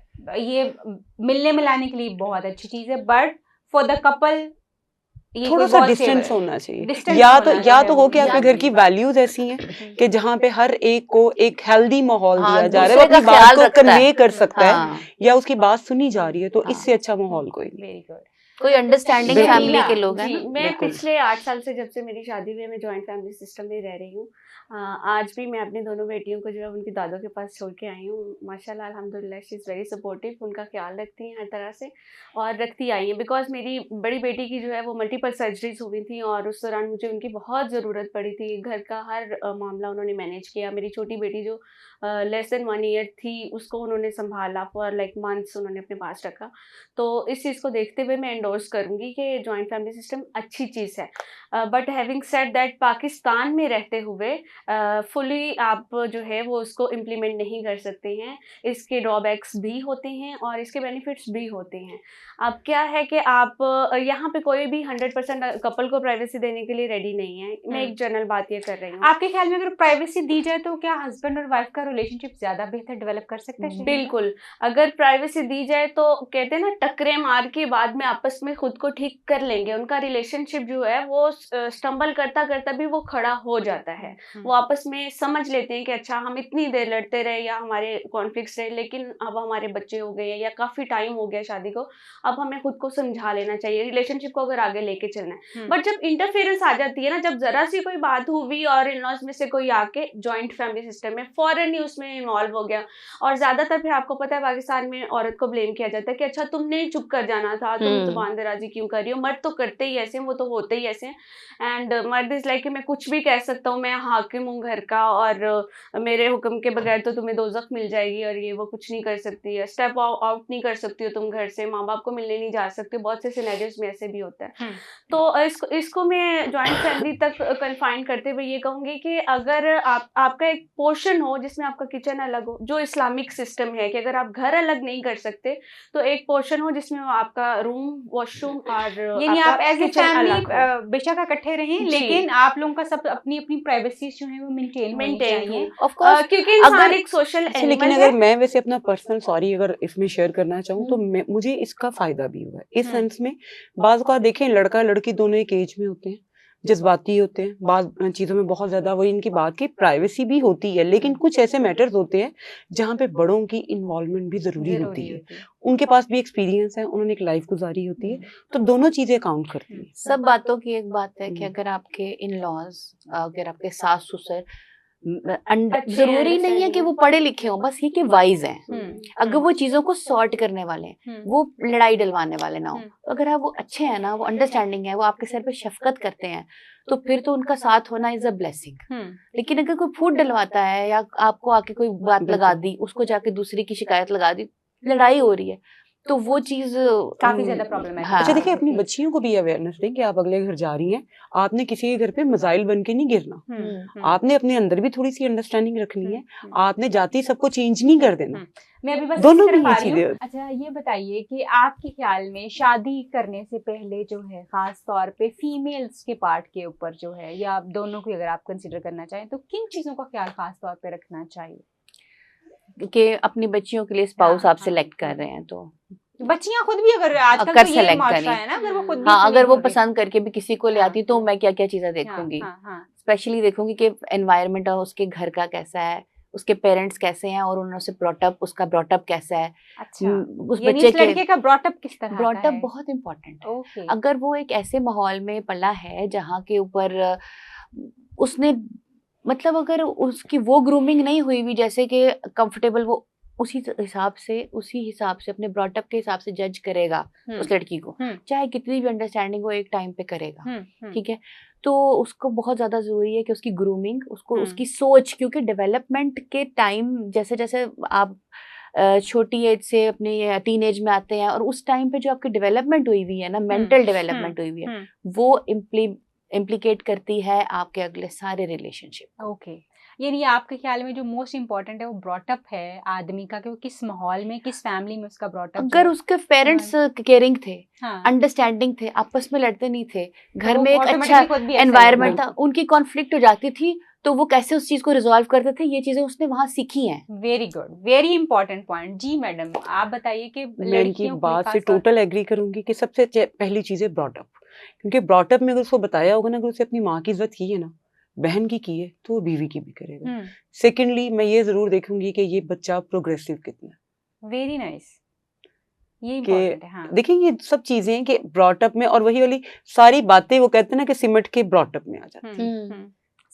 ये मिलने मिलाने के लिए बहुत अच्छी चीज है, बट फॉर द कपल थोड़ा सा डिस्टेंस होना चाहिए, या तो हो कि आपके घर की वैल्यूज ऐसी हैं कि जहाँ पे हर एक को एक हेल्दी माहौल दिया जा रहा है, वो अपनी बात को कन्वे कर सकता है, या उसकी बात सुनी जा रही है, तो इससे अच्छा माहौल कोई नहीं। वेरी गुड, कोई अंडरस्टैंडिंग फैमिली के लोग हैं। मैं पिछले 8 साल से, जब से मेरी शादी हुई है, मैं जॉइंट फैमिली सिस्टम में रह रही हूँ। आज भी मैं अपनी दोनों बेटियों को जो है उनकी दादों के पास छोड़ के आई हूँ। माशाल्लाह अल्हम्दुलिल्लाह शी इज़ वेरी सपोर्टिव, उनका ख्याल रखती हैं हर तरह से, और रखती आई हैं। बिकॉज मेरी बड़ी बेटी की जो है वो मल्टीपल सर्जरीज हुई थी, और उस दौरान मुझे उनकी बहुत ज़रूरत पड़ी थी। घर का हर मामला उन्होंने मैनेज किया। मेरी छोटी बेटी जो लेस देन 1 ईयर थी, उसको उन्होंने संभाला फॉर लाइक मंथ्स, उन्होंने अपने पास रखा। तो इस चीज़ को देखते हुए मैं एंडोर्स करूँगी कि जॉइंट फैमिली सिस्टम अच्छी चीज़ है, but having said that Pakistan में रहते हुए फुली आप जो है वो उसको इम्प्लीमेंट नहीं कर सकते हैं। इसके ड्रॉबैक्स भी होते हैं और इसके बेनिफिट्स भी होते हैं। अब क्या है कि आप यहाँ पे कोई भी 100% कपल को प्राइवेसी देने के लिए रेडी नहीं है। मैं एक जनरल बात ये कर रही हूँ। आपके ख्याल में अगर प्राइवेसी दी जाए तो क्या हस्बैंड और वाइफ का रिलेशनशिप ज्यादा बेहतर डेवलप कर सकता है? बिल्कुल, अगर प्राइवेसी दी जाए तो कहते हैं ना, टकरे मार के बाद में आपस में खुद को ठीक कर लेंगे। उनका रिलेशनशिप जो है वो स्टम्बल करता करता भी वो खड़ा हो जाता है। वो आपस में समझ लेते हैं कि अच्छा हम इतनी देर लड़ते रहे या हमारे कॉन्फ्लिक्ट्स रहे, लेकिन अब हमारे बच्चे हो गए या काफी टाइम हो गया शादी को, अब हमें खुद को समझा लेना चाहिए रिलेशनशिप को अगर आगे लेके चलना है। बट जब इंटरफेरेंस आ जाती है ना, जब जरा सी कोई बात हुई और इन लॉज में से कोई आके जॉइंट फैमिली सिस्टम में फौरन ही उसमें इन्वॉल्व हो गया, और ज्यादातर फिर आपको पता है पाकिस्तान में औरत को ब्लेम किया जाता है कि अच्छा तुमने ही चुप कर जाना था, तुम जुबान दराजी क्यों कर रही हो, मर्द तो करते ही ऐसे हैं, वो तो होते ही ऐसे हैं। एंड मर्द इज लाइक कि मैं कुछ भी कह सकता हूँ, मैं हाकिम हूँ घर का और मेरे हुक्म के बगैर तो तुम्हें दोज़ख मिल जाएगी और ये वो कुछ नहीं कर सकती है, स्टेप आउट नहीं कर सकती हो तुम घर से, माँ बाप को मिलने नहीं जा सकते, बहुत से सिनेरियोज में ऐसे भी होता है। तो इसको मैं जॉइंट फैमिली तक कन्फाइन करते हुए ये कहूँगी कि अगर आपका एक पोर्शन हो जिसमें आपका किचन अलग हो, जो इस्लामिक सिस्टम है कि अगर आप घर अलग नहीं कर सकते तो एक पोर्शन हो जिसमें आपका रूम, वॉशरूम और यानी आप एज ए फैमिली बेशक इकट्ठे रहें, लेकिन आप लोगों का सब अपनी अपनी प्राइवेसी जो है वो मेंटेन चाहिए, ऑफ कोर्स, क्योंकि इंसान एक सोशल एनिमल है। लेकिन अगर मैं वैसे अपना पर्सनल सॉरी अगर इसमें शेयर करना चाहूँ तो मुझे इसका फायदा भी हुआ है इस सेंस में। बाज़ का देखें, लड़का लड़की दोनों एक एज में होते हैं, जज्बाती होते हैं, बात चीज़ों में बहुत ज़्यादा वही इनकी बात की प्राइवेसी भी होती है, लेकिन कुछ ऐसे मैटर्स होते हैं जहाँ पे बड़ों की इन्वॉल्वमेंट भी ज़रूरी होती है। उनके पास भी एक्सपीरियंस है, उन्होंने एक लाइफ गुजारी होती है, तो दोनों चीज़ें काउंट करती हैं। सब बातों की एक बात है कि अगर आपके इन लॉज, अगर आपके सास ससुर जरूरी नहीं है कि वो पढ़े लिखे हों, बस ये कि वाइज हैं, अगर वो चीजों को सॉर्ट करने वाले हैं, वो लड़ाई डलवाने वाले ना हो, तो अगर आप वो अच्छे हैं ना, वो अंडरस्टैंडिंग है, वो आपके सर पे शफकत करते हैं, तो फिर तो उनका साथ होना इज अ ब्लेसिंग। लेकिन अगर कोई फूट डलवाता है या आपको आके कोई बात लगा दी, उसको जाके दूसरी की शिकायत लगा दी, लड़ाई हो रही है, तो वो चीज काफी ज्यादा प्रॉब्लम है। अच्छा देखिए, अपनी बच्चियों को भी अवेयरनेस दें कि आप अगले घर जा रही हैं, आपने किसी के घर पे मिसाइल बन के नहीं गिरना, आपने अपने अंदर भी थोड़ी सी अंडरस्टैंडिंग रखनी है, आपने जाति सबको चेंज नहीं कर देना। मैं अभी बस दोनों भी ये चीजें। अच्छा ये बताइए कि आपके ख्याल में शादी करने से पहले जो है, खास तौर पे फीमेल्स के पार्ट के ऊपर जो है, या आप दोनों को अगर आप कंसिडर करना चाहें, तो किन चीजों का ख्याल खास तौर पे रखना चाहिए? कि अपनी बच्चियों के लिए स्पाउस आप सिलेक्ट कर रहे हैं, तो बच्चियां खुद भी अगर आजकल कर तो ये सेलेक्ट माशरा करें, है ना, अगर वो खुद भी हाँ, अगर वो होगी, पसंद करके भी किसी को ले आती, तो मैं क्या क्या चीजें देखूंगी, स्पेशली देखूंगी कि एनवायरनमेंट उसके घर का कैसा है, उसके पेरेंट्स कैसे हैं, और उन्होंने उसे ब्रॉटअप, उसका ब्रॉटअप कैसा है। अच्छा, उस बच्चे के लड़के का ब्रॉटअप किस तरह का है? ब्रॉटअप बहुत इंपॉर्टेंट है। अगर वो एक ऐसे माहौल में पला है जहाँ के ऊपर उसने, मतलब अगर उसकी वो ग्रूमिंग नहीं हुई हुई, जैसे कि कंफर्टेबल, वो उसी हिसाब से अपने ब्रॉटअप के हिसाब से जज करेगा उस लड़की को, चाहे कितनी भी अंडरस्टैंडिंग हो, एक टाइम पे करेगा, ठीक है। तो उसको बहुत ज्यादा जरूरी है कि उसकी ग्रूमिंग, उसको उसकी सोच, क्योंकि डेवलपमेंट के टाइम जैसे जैसे आप छोटी एज से अपने टीनेज में आते हैं, और उस टाइम पे जो आपकी डेवलपमेंट हुई हुई है ना, मेंटल डेवलपमेंट हुई हुई है, वो इम्प्लीकेट करती है आपके अगले सारे रिलेशनशिप। ओके, यानी आपके ख्याल में जो मोस्ट इम्पोर्टेंट है वो ब्रॉटअप है आदमी का, कि वो किस माहौल में, किस फैमिली में उसका ब्रॉटअप। अगर उसके पेरेंट्स केयरिंग थे, अंडरस्टैंडिंग थे, आपस में लड़ते नहीं थे, घर में एक अच्छा एनवायरनमेंट था, उनकी कॉन्फ्लिक्ट हो जाती थी, तो वो कैसे उस चीज को रिजॉल्व करते थे, ये चीजें उसने वहां सीखी हैं। Very good, very important point. जी मैडम, आप बताइए कि मैं इनकी बात से टोटल एग्री करूंगी कि सबसे पहली चीज है ब्रॉटअप, क्योंकि ब्रॉटअप में अगर उसको बताया होगा ना, अगर उसे अपनी माँ की इज्जत की है ना, बहन की है, तो वो बीवी की भी करेगा। सेकेंडली मैं ये जरूर देखूंगी कि ये बच्चा प्रोग्रेसिव कितना है। वेरी नाइस, ये इम्पोर्टेंट है। हाँ, देखिए ये सब चीजें हैं कि ब्रॉटअप में, और वही वाली सारी बातें वो कहते हैं ना कि सिमट के ब्रॉटअप में आ जाती हैं।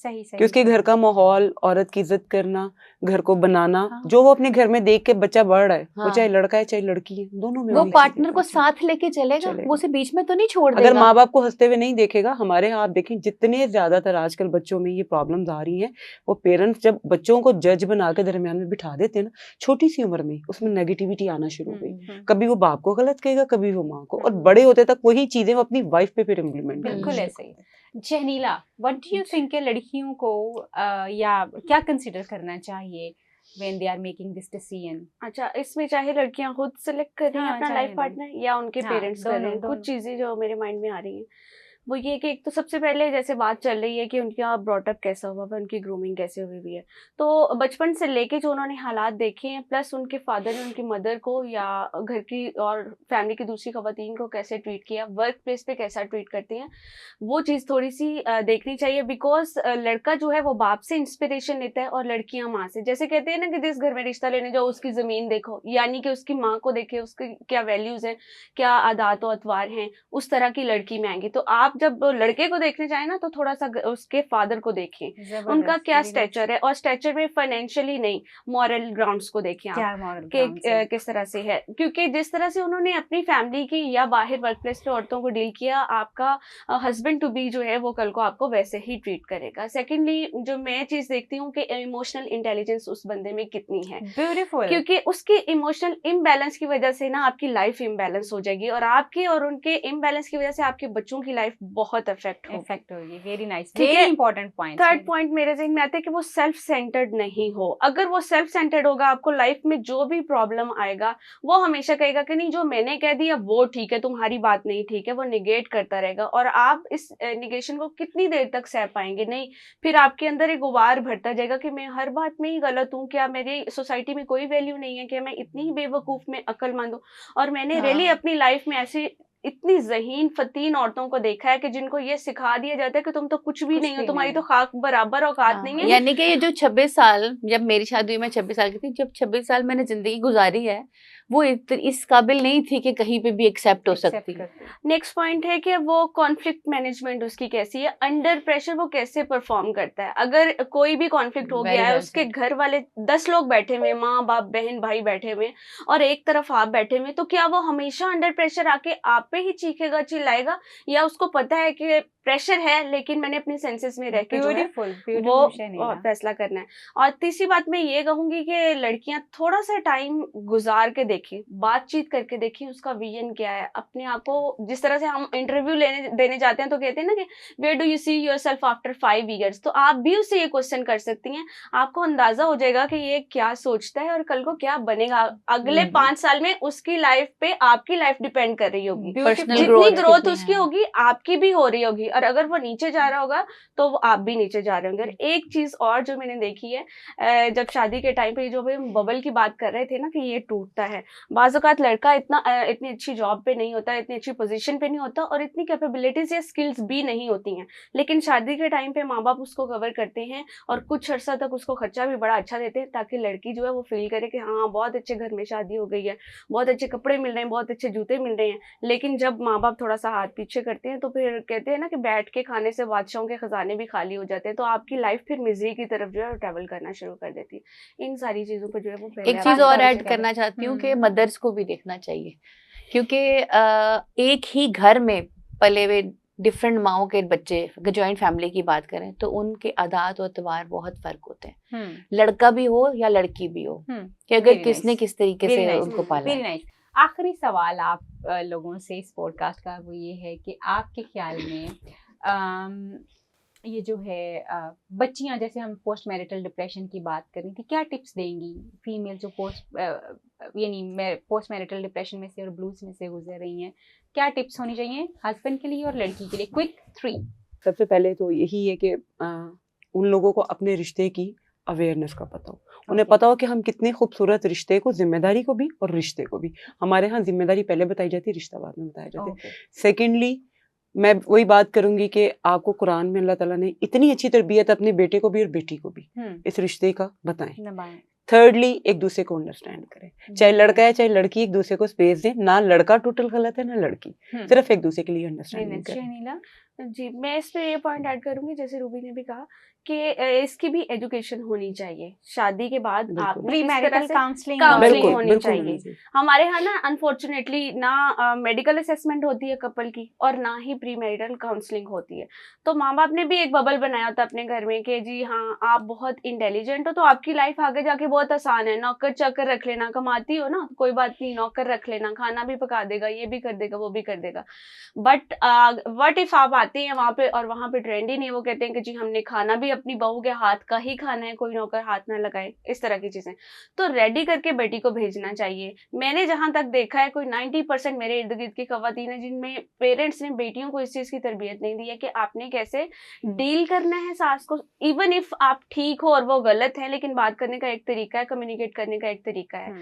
सही कि उसके घर का माहौल, औरत की इज्जत करना, घर को बनाना, हाँ। जो वो अपने घर में देख के बच्चा बढ़ रहा है, वो हाँ। चाहे लड़का है चाहे लड़की है, दोनों में वो वही पार्टनर चीजें को होनी साथ लेके चलेगा, चलेगा। वो उसे बीच में तो नहीं छोड़ अगर देगा। माँ बाप को हंसते हुए नहीं देखेगा, हमारे यहाँ आप देखें जितने ज्यादातर आजकल बच्चों में ये प्रॉब्लम्स आ रही हैं, वो पेरेंट्स जब बच्चों को जज बना के दरमियान में बिठा देते हैं ना, छोटी सी उम्र में उसमें नेगेटिविटी आना शुरू हो गई। कभी वो बाप को गलत कहेगा, कभी वो माँ को, और बड़े होते तक वही चीजें वो अपनी वाइफ पे फिर इम्प्लीमेंट बिल्कुल ऐसे ही। जहनीला, व्हाट डू यू थिंक लड़कियों को या क्या कंसिडर करना चाहिए when they are making this decision? अच्छा, इसमें चाहे लड़कियां खुद सेलेक्ट कर रही हैं हाँ, अपना चाहे लाइफ दोनों। पार्टनर या उनके हाँ, पेरेंट्स कर रहे हैं, दोनों। कुछ चीजें जो मेरे माइंड में आ रही हैं वो ये कि एक तो सबसे पहले जैसे बात चल रही है कि उनका ब्रॉटअप कैसा हुआ है, उनकी ग्रूमिंग कैसे हुई हुई है, तो बचपन से लेके जो उन्होंने हालात देखे हैं, प्लस उनके फादर ने उनकी मदर को या घर की और फैमिली की दूसरी खवातीन को कैसे ट्रीट किया, वर्क प्लेस पे कैसा ट्रीट करते हैं, वो चीज़ थोड़ी सी देखनी चाहिए। बिकॉज लड़का जो है वो बाप से इंस्पिरेशन लेता है और लड़कियां माँ से। जैसे कहते हैं ना कि जिस घर में रिश्ता लेने जाओ उसकी ज़मीन देखो, यानी कि उसकी माँ को देखे, उसके क्या वैल्यूज़ हैं, क्या आदात और अतवार हैं, उस तरह की लड़की में आएंगी। तो आप जब लड़के को देखने जाए ना तो थोड़ा सा उसके फादर को देखें, उनका क्या स्टेचर है, और स्टेचर में फाइनेंशियली नहीं, मॉरल ग्राउंड्स को देखें आप क्या moral कि grounds है? किस तरह से है। क्योंकि जिस तरह से उन्होंने अपनी फैमिली की या बाहर वर्क प्लेस पे औरतों को डील किया, आपका हस्बैंड टू बी जो है वो कल को आपको वैसे ही ट्रीट करेगा। सेकेंडली जो मैं चीज़ देखती हूँ कि इमोशनल इंटेलिजेंस उस बंदे में कितनी है, Beautiful. क्योंकि उसके इमोशनल इम्बैलेंस की वजह से ना आपकी लाइफ इम्बैलेंस हो जाएगी, और आपकी और उनके इम्बैलेंस की वजह से आपके बच्चों की लाइफ बहुत अफेक्ट होगी। इफेक्ट होगी। वेरी नाइस, ठीक वेरी है। Important point. थर्ड पॉइंट मेरे जहन में आता है कि वो सेल्फ सेंटर्ड नहीं हो। अगर वो सेल्फ सेंटर्ड होगा, आपको लाइफ में जो भी प्रॉब्लम आएगा वो हमेशा कहेगा कि नहीं जो मैंने कह दिया वो ठीक है, तुम्हारी बात नहीं ठीक है, वो निगेट करता रहेगा। और आप इस निगेशन को कितनी देर तक सह पाएंगे? नहीं, फिर आपके अंदर एक गुबार भरता जाएगा कि मैं हर बात में ही गलत हूँ, क्या मेरी सोसाइटी में कोई वैल्यू नहीं है, क्या मैं इतनी ही बेवकूफ़ में अक्लमंद हूँ। और मैंने रियली अपनी लाइफ में ऐसी इतनी ज़हीन फतीन औरतों को देखा है कि जिनको ये सिखा दिया जाता है कि तुम तो कुछ भी नहीं हो, तुम्हारी तो खाक बराबर औकात नहीं है। यानी कि ये जो 26 साल, जब मेरी शादी हुई मैं 26 साल की थी, जब 26 साल मैंने जिंदगी गुजारी है वो इस काबिल नहीं थी कि कहीं पे भी एक्सेप्ट हो सकती है। नेक्स्ट पॉइंट है कि वो कॉन्फ्लिक्ट मैनेजमेंट उसकी कैसी है, अंडर प्रेशर वो कैसे परफॉर्म करता है। अगर कोई भी कॉन्फ्लिक्ट हो Very गया है, well उसके said. घर वाले 10 लोग बैठे हुए, माँ बाप बहन भाई बैठे हुए और एक तरफ आप बैठे हुए, तो क्या वो हमेशा अंडर प्रेशर आके आप पे ही चीखेगा चिल्लाएगा, या उसको पता है कि प्रेशर है लेकिन मैंने अपनी सेंसेस में रह के जो है वो फैसला करना है। और तीसरी बात मैं ये कहूंगी कि लड़कियां थोड़ा सा टाइम गुजार के देखें, बातचीत करके देखें उसका विजन क्या है। अपने आप को, जिस तरह से हम इंटरव्यू देने जाते हैं तो कहते हैं ना कि where do you see yourself after 5 years, तो आप भी उससे ये क्वेश्चन कर सकती हैं। आपको अंदाजा हो जाएगा कि ये क्या सोचता है और कल को क्या बनेगा। अगले 5 साल में उसकी लाइफ पे आपकी लाइफ डिपेंड कर रही होगी। जितनी ग्रोथ उसकी होगी आपकी भी हो रही होगी, और अगर वो नीचे जा रहा होगा तो वो आप भी नीचे जा रहे होंगे। और एक चीज और जो मैंने देखी है, जब शादी के टाइम पे जो हम बबल की बात कर रहे थे ना कि ये टूटता है, बाज़ औक़ात लड़का इतनी अच्छी जॉब पे नहीं होता, इतनी अच्छी पोजीशन पे नहीं होता और इतनी कैपेबिलिटीज या स्किल्स भी नहीं होती हैं, लेकिन शादी के टाइम पे माँ बाप उसको कवर करते हैं और कुछ अर्सा तक उसको खर्चा भी बड़ा अच्छा देते हैं, ताकि लड़की जो है वो फील करे कि हाँ बहुत अच्छे घर में शादी हो गई है, बहुत अच्छे कपड़े मिल रहे हैं, बहुत अच्छे जूते मिल रहे हैं। लेकिन जब माँ बाप थोड़ा सा हाथ पीछे करते हैं तो फिर कहते हैं ना कि बैठ के खाने से बादशाहों के खजाने भी खाली हो जाते हैं, तो आपकी लाइफ फिर मिज़री की तरफ जो है ट्रैवल करना शुरू कर देती है। इन सारी चीज़ों पर जो है वो एक चीज और ऐड करना चाहती हूँ कि मदर्स को भी देखना चाहिए, क्योंकि एक ही घर में पले हुए डिफरेंट माओं के बच्चे, अगर जॉइंट फैमिली की बात करें तो उनके आदात और त्योहार बहुत फर्क होते हैं, लड़का भी हो या लड़की भी हो, कि अगर किसने किस तरीके से उनको पाला है। आखिरी सवाल आप लोगों से इस पॉडकास्ट का वो ये है कि आपके ख्याल में ये जो है बच्चियां, जैसे हम पोस्ट मैरिटल डिप्रेशन की बात करें थी, क्या टिप्स देंगी फीमेल जो पोस्ट मैरिटल डिप्रेशन में से और ब्लूज में से गुजर रही हैं? क्या टिप्स होनी चाहिए हस्बैंड के लिए और लड़की के लिए? क्विक 3। सबसे पहले तो यही है कि उन लोगों को अपने रिश्ते की अवेयरनेस का पता हो, उन्हें पता हो कि हम कितने खूबसूरत रिश्ते को, जिम्मेदारी को भी और रिश्ते को भी, हमारे यहाँ जिम्मेदारी पहले बताई जाती है, रिश्ता बाद में बताया जाता है। सेकेंडली मैं वही बात करूंगी कि आपको कुरान में अल्लाह ताला ने इतनी अच्छी तरबियत अपने बेटे को भी और बेटी को भी इस रिश्ते का बताएं। थर्डली एक दूसरे को अंडरस्टैंड करें, चाहे लड़का है चाहे लड़की, एक दूसरे को स्पेस दें, ना लड़का टोटल गलत है ना लड़की, सिर्फ एक दूसरे के लिए अंडरस्टैंडिंग करें। जी, मैं इस पे ये पॉइंट ऐड करूँगी, जैसे रूबी ने भी कहा कि इसकी भी एजुकेशन होनी चाहिए। शादी के बाद बिल्कुल। आपने प्री किस तरह मैरिटल से काउंसलिंग काउंसलिंग बिल्कुल होनी बिल्कुल चाहिए। होनी चाहिए। हमारे यहाँ ना अनफॉर्चुनेटली ना मेडिकल असेसमेंट होती है कपल की, और ना ही प्री मैरिटल काउंसलिंग होती है। तो माँ बाप ने भी एक बबल बनाया होता अपने घर में कि जी हाँ, आप बहुत इंटेलिजेंट हो तो आपकी लाइफ आगे जाके बहुत आसान है, नौकर चाकर रख लेना, कमाती हो ना कोई बात नहीं, नौकर रख लेना, खाना भी पका देगा, ये भी कर देगा, वो भी कर देगा। बट व्हाट इफ आप आते हैं वहाँ पे और वहाँ पे ट्रेंड ही नहीं, वो कहते हैं कि जी हमने खाना भी अपनी बहू के हाथ का ही खाना है, कोई नौकर हाथ ना लगाए, इस तरह की चीजें। तो रेडी करके बेटी को भेजना चाहिए। मैंने जहां तक देखा है, कोई 90% मेरे इर्द गिर्द की खवातीन है जिनमें पेरेंट्स ने बेटियों को इस चीज की तरबियत नहीं दी है कि आपने कैसे डील करना है सास को। इवन इफ आप ठीक हो और वो गलत है, लेकिन बात करने का एक तरीका है, कम्युनिकेट करने का एक तरीका है,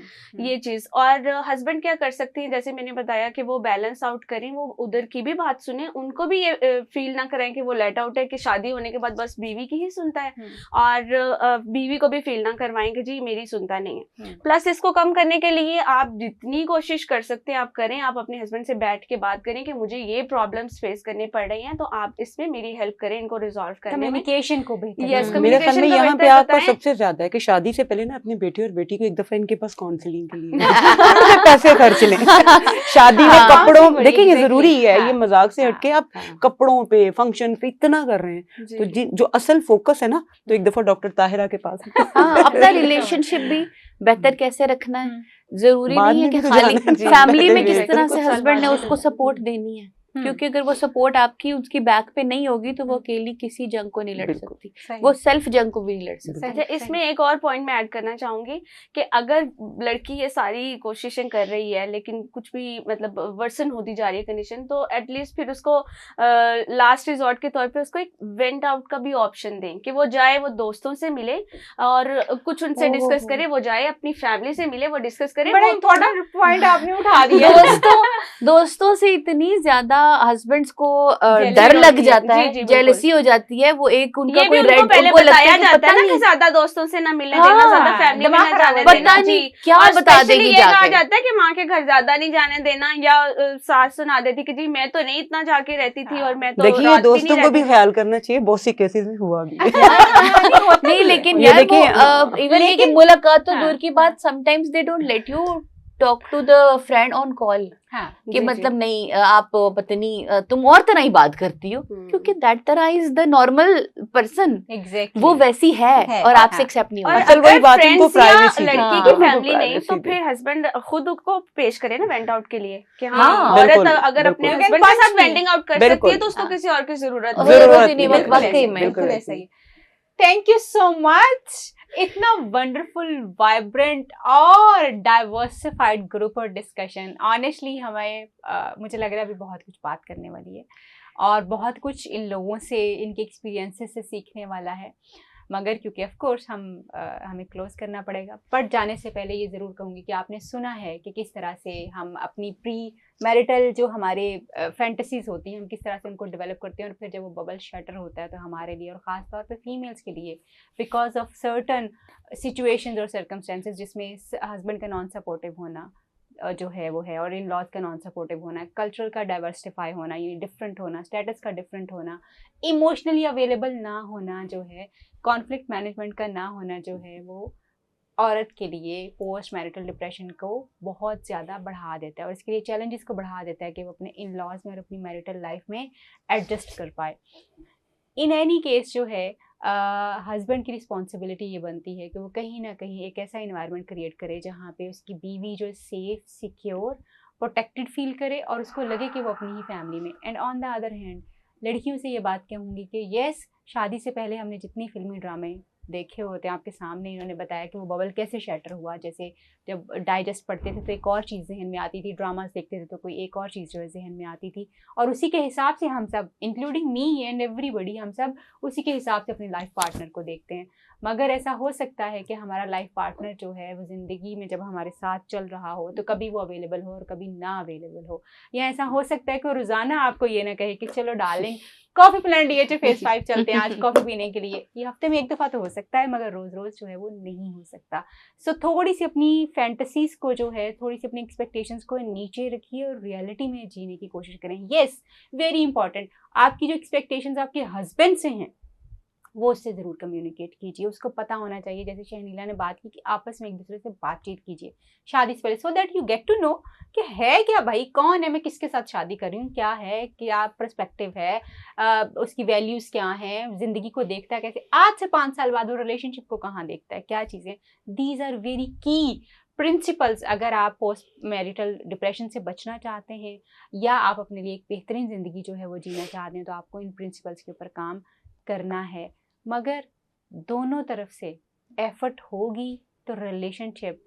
ये चीज। और हस्बैंड क्या कर सकते हैं, जैसे मैंने बताया कि वो बैलेंस आउट करें, वो उधर की भी बात सुने, उनको भी ये फील ना करें कि वो लेट आउट है, कि शादी होने के बाद बस बीवी की ही सुनता है, और बीवी को भी फील ना करवाएं कि जी मेरी सुनता नहीं है। प्लस इसको कम करने के लिए आप जितनी कोशिश कर सकते हैं आप करें। आप अपने हस्बैंड से बैठ के बात करें कि मुझे ये प्रॉब्लम्स फेस करने पड़ रही हैं, तो आप इसमें मेरी हेल्प करें इनको रिजॉल्व करने में। कम्युनिकेशन को बेहतर Yes, बनाना। मेरे ख्याल में communication का यहाँ पे बेहतर आपका बताएं। सबसे ज्यादा है कि शादी से पहले ना अपनी बेटी और बेटी को एक दफा इनके पास काउंसलिंग के लिए थोड़े से पैसे खर्च लें। शादी में हाँ, कपड़ों, possible, देखिए ये exactly, जरूरी है, ये हाँ, मजाक से हाँ, हटके आप हाँ। कपड़ों पे, फंक्शन पे इतना कर रहे हैं, जी। तो जो असल फोकस है ना, तो एक दफा डॉक्टर ताहिरा के पास हाँ, अपना रिलेशनशिप भी बेहतर कैसे रखना है, जरूरी बाद नहीं है में कि भी तो खाली जाना है। जी, फैमिली में बिल्कुल, किस तरह से बिल्कुल, हस्बैंड ने सलमान उसको जी। सपोर्ट देनी है, क्योंकि अगर वो सपोर्ट आपकी उसकी बैक पे नहीं होगी तो वो अकेली किसी जंग को नहीं लड़ बिल्कुल। सकती, सही। वो सेल्फ जंग को भी नहीं लड़ सकती। सही, अच्छा, इसमें एक और पॉइंट मैं ऐड करना चाहूंगी कि अगर लड़की ये सारी कोशिशें कर रही है लेकिन कुछ भी मतलब वर्सन होती जा रही है कंडीशन, तो एटलीस्ट फिर उसको लास्ट रिजॉर्ट के तौर पे उसको एक वेंट आउट का भी ऑप्शन दें कि वो जाए, वो दोस्तों से मिले और कुछ उनसे ओहो डिस्कस हो। करे, वो जाए अपनी फैमिली से मिले, वो डिस्कस करे। बड़ा वो थोड़ा इम्पोर्टेंट पॉइंट आपने उठा दिया। दोस्तों से इतनी ज्यादा हस्बैंड्स को Jealousy डर लग होती है। जाता जी, है, जी, बिल्कुल। जेलसी हो जाती है, वो एक उनका ये भी कोई उनको रेड पहले उनको लगता बताया है कि जाता है पता ना कि नहीं ज्यादा दोस्तों से ना मिलने हाँ, देना, ज्यादा फैमिली में दिमाग ना खराब जाने हो पता देना। नहीं जी, क्या और बता स्पेशली देगी ये कहा जाके। जाता है कि माँ के घर ज्यादा नहीं जाने देना, या सास सुना देती कि जी मैं तो नहीं इतना जाके रहती थी और मैं तो देखिए रात भी दोस्तों नहीं को भी रहती। ख्याल करना चाहिए, बहुत सी केसेस में हुआ भी। नहीं लेकिन ये यार वो देखिए, इवन ये कि लेकिन- मुलाकात तो हाँ, दूर की बात, sometimes they don't let you talk to the friend on call, हाँ, कि जी, मतलब नहीं आप पत्नी तुम और तरह ही बात करती हो, क्योंकि दैट तरह is the normal person, exactly वो वैसी है और आपसे हाँ। एक्सेप्ट नहीं और होगा। असल वही अगर बात, इनको फ्रेंड्स या privacy लड़की हाँ, की उनको फैमिली नहीं, तो privacy फिर हस्बैंड खुद को पेश करे ना वेंट आउट के लिए कि हाँ, हाँ, औरत बिल्कुल, अगर अपने बिल्कुल। हस्बैंड के साथ पंच नहीं। वेंटिंग आउट कर सकती है बिल्कुल। तो उसको हाँ। किसी और की जरूरत और नहीं। जरूरत ही नहीं, बिल्कुल वाकई ऐसे, में। बिल्कुल ऐसा ही। थैंक यू सो मच, इतना वंडरफुल, वाइब्रेंट और डाइवर्सिफाइड ग्रुप और डिस्कशन। ऑनेस्टली हमें मुझे लग रहा है अभी बहुत कुछ बात करने वाली है और बहुत कुछ इन लोगों से, इनके एक्सपीरियंसेस से सीखने वाला है, मगर क्योंकि ऑफ कोर्स हमें क्लोज करना पड़ेगा। बट जाने से पहले ये ज़रूर कहूँगी कि आपने सुना है कि किस तरह से हम अपनी प्री मैरिटल जो हमारे फैंटेसीज होती हैं, हम किस तरह से उनको डेवलप करते हैं, और फिर जब वो बबल शटर होता है तो हमारे लिए और ख़ास तौर पे फीमेल्स के लिए बिकॉज ऑफ सर्टन सिचुएशंस और सर्कमस्टेंसेस जिसमें हस्बैंड का नॉन सपोर्टिव होना जो है वो है, और इन लॉज का नॉन सपोर्टिव होना, कल्चरल का डाइवर्सिफाई होना, ये डिफरेंट होना, स्टेटस का डिफरेंट होना, इमोशनली अवेलेबल ना होना जो है, कॉन्फ्लिक्ट मैनेजमेंट का ना होना जो है, वो औरत के लिए पोस्ट मैरिटल डिप्रेशन को बहुत ज़्यादा बढ़ा देता है और इसके लिए चैलेंजेस को बढ़ा देता है कि वो अपने इन लॉज में और अपनी मैरिटल लाइफ में एडजस्ट कर पाए। इन एनी केस जो है हस्बैंड की रिस्पॉन्सिबिलिटी ये बनती है कि वो कहीं ना कहीं एक ऐसा इन्वायरमेंट क्रिएट करे जहाँ पे उसकी बीवी जो सेफ, सिक्योर, प्रोटेक्टेड फील करे और उसको लगे कि वो अपनी ही फैमिली में। And on the other hand लड़कियों से ये बात कहूँगी कि येस, शादी से पहले हमने जितनी फिल्मी ड्रामे देखे होते हैं, आपके सामने इन्होंने बताया कि वो बबल कैसे शैटर हुआ, जैसे जब डाइजेस्ट पढ़ते थे तो एक और चीज़ जहन में आती थी, ड्रामास देखते थे तो कोई एक और चीज़ जो है जहन में आती थी, और उसी के हिसाब से हम सब, इंक्लूडिंग मी एंड एवरीबडी, हम सब उसी के हिसाब से अपने लाइफ पार्टनर को देखते हैं। मगर ऐसा हो सकता है कि हमारा लाइफ पार्टनर जो है वो ज़िंदगी में जब हमारे साथ चल रहा हो तो कभी वो अवेलेबल हो और कभी ना अवेलेबल हो, या ऐसा हो सकता है कि रोज़ाना आपको ये ना कहे कि चलो darling coffee plan DHA phase 5 चलते हैं आज कॉफी पीने के लिए। ये हफ्ते में 1 दफा तो हो सकता है, मगर रोज रोज जो है वो नहीं हो सकता। सो थोड़ी सी अपनी फैंटेसीज को जो है, थोड़ी सी अपनी एक्सपेक्टेशंस को नीचे रखिए और रियलिटी में जीने की कोशिश करें। यस, वेरी इंपॉर्टेंट, आपकी जो एक्सपेक्टेशंस आपके हस्बैंड से हैं वो उससे ज़रूर कम्युनिकेट कीजिए। उसको पता होना चाहिए, जैसे शहनीला ने बात की, कि आपस में एक दूसरे से बातचीत कीजिए शादी से पहले, so that you get to know कि है क्या भाई, कौन है, मैं किसके साथ शादी कर रही हूँ, क्या है, क्या पर्सपेक्टिव है, उसकी वैल्यूज़ क्या हैं, ज़िंदगी को देखता है कैसे, आज से 5 साल बाद वो रिलेशनशिप को कहाँ देखता है, क्या चीज़ें। दीज आर वेरी की प्रिंसिपल्स। अगर आप पोस्ट मैरिटल डिप्रेशन से बचना चाहते हैं या आप अपने लिए एक बेहतरीन ज़िंदगी जो है वो जीना चाहते हैं, तो आपको इन प्रिंसिपल्स के ऊपर काम करना है। मगर दोनों तरफ से एफर्ट होगी तो रिलेशनशिप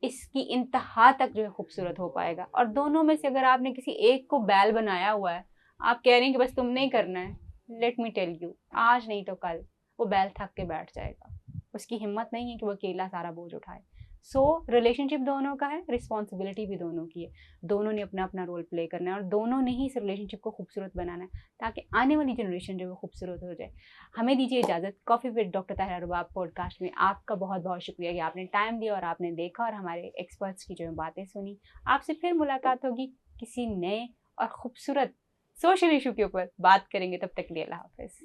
इसकी इंतहा तक जो है खूबसूरत हो पाएगा। और दोनों में से अगर आपने किसी एक को बैल बनाया हुआ है, आप कह रहे हैं कि बस तुमने ही करना है, लेट मी टेल यू, आज नहीं तो कल वो बैल थक के बैठ जाएगा। उसकी हिम्मत नहीं है कि वो अकेला सारा बोझ उठाए। सो रिलेशनशिप दोनों का है, रिस्पॉन्सिबिलिटी भी दोनों की है। दोनों ने अपना अपना रोल प्ले करना है और दोनों ने ही इस रिलेशनशिप को खूबसूरत बनाना है, ताकि आने वाली जनरेशन जो है वो खूबसूरत हो जाए। हमें दीजिए इजाज़त। Coffee with doctor Tahira Rubab podcast में आपका बहुत बहुत शुक्रिया कि आपने टाइम दिया और आपने देखा और हमारे एक्सपर्ट्स की जो है बातें सुनी। आपसे फिर मुलाकात होगी किसी नए और खूबसूरत सोशल इशू के ऊपर बात करेंगे। तब तक के लिए अल्लाह हाफिज़।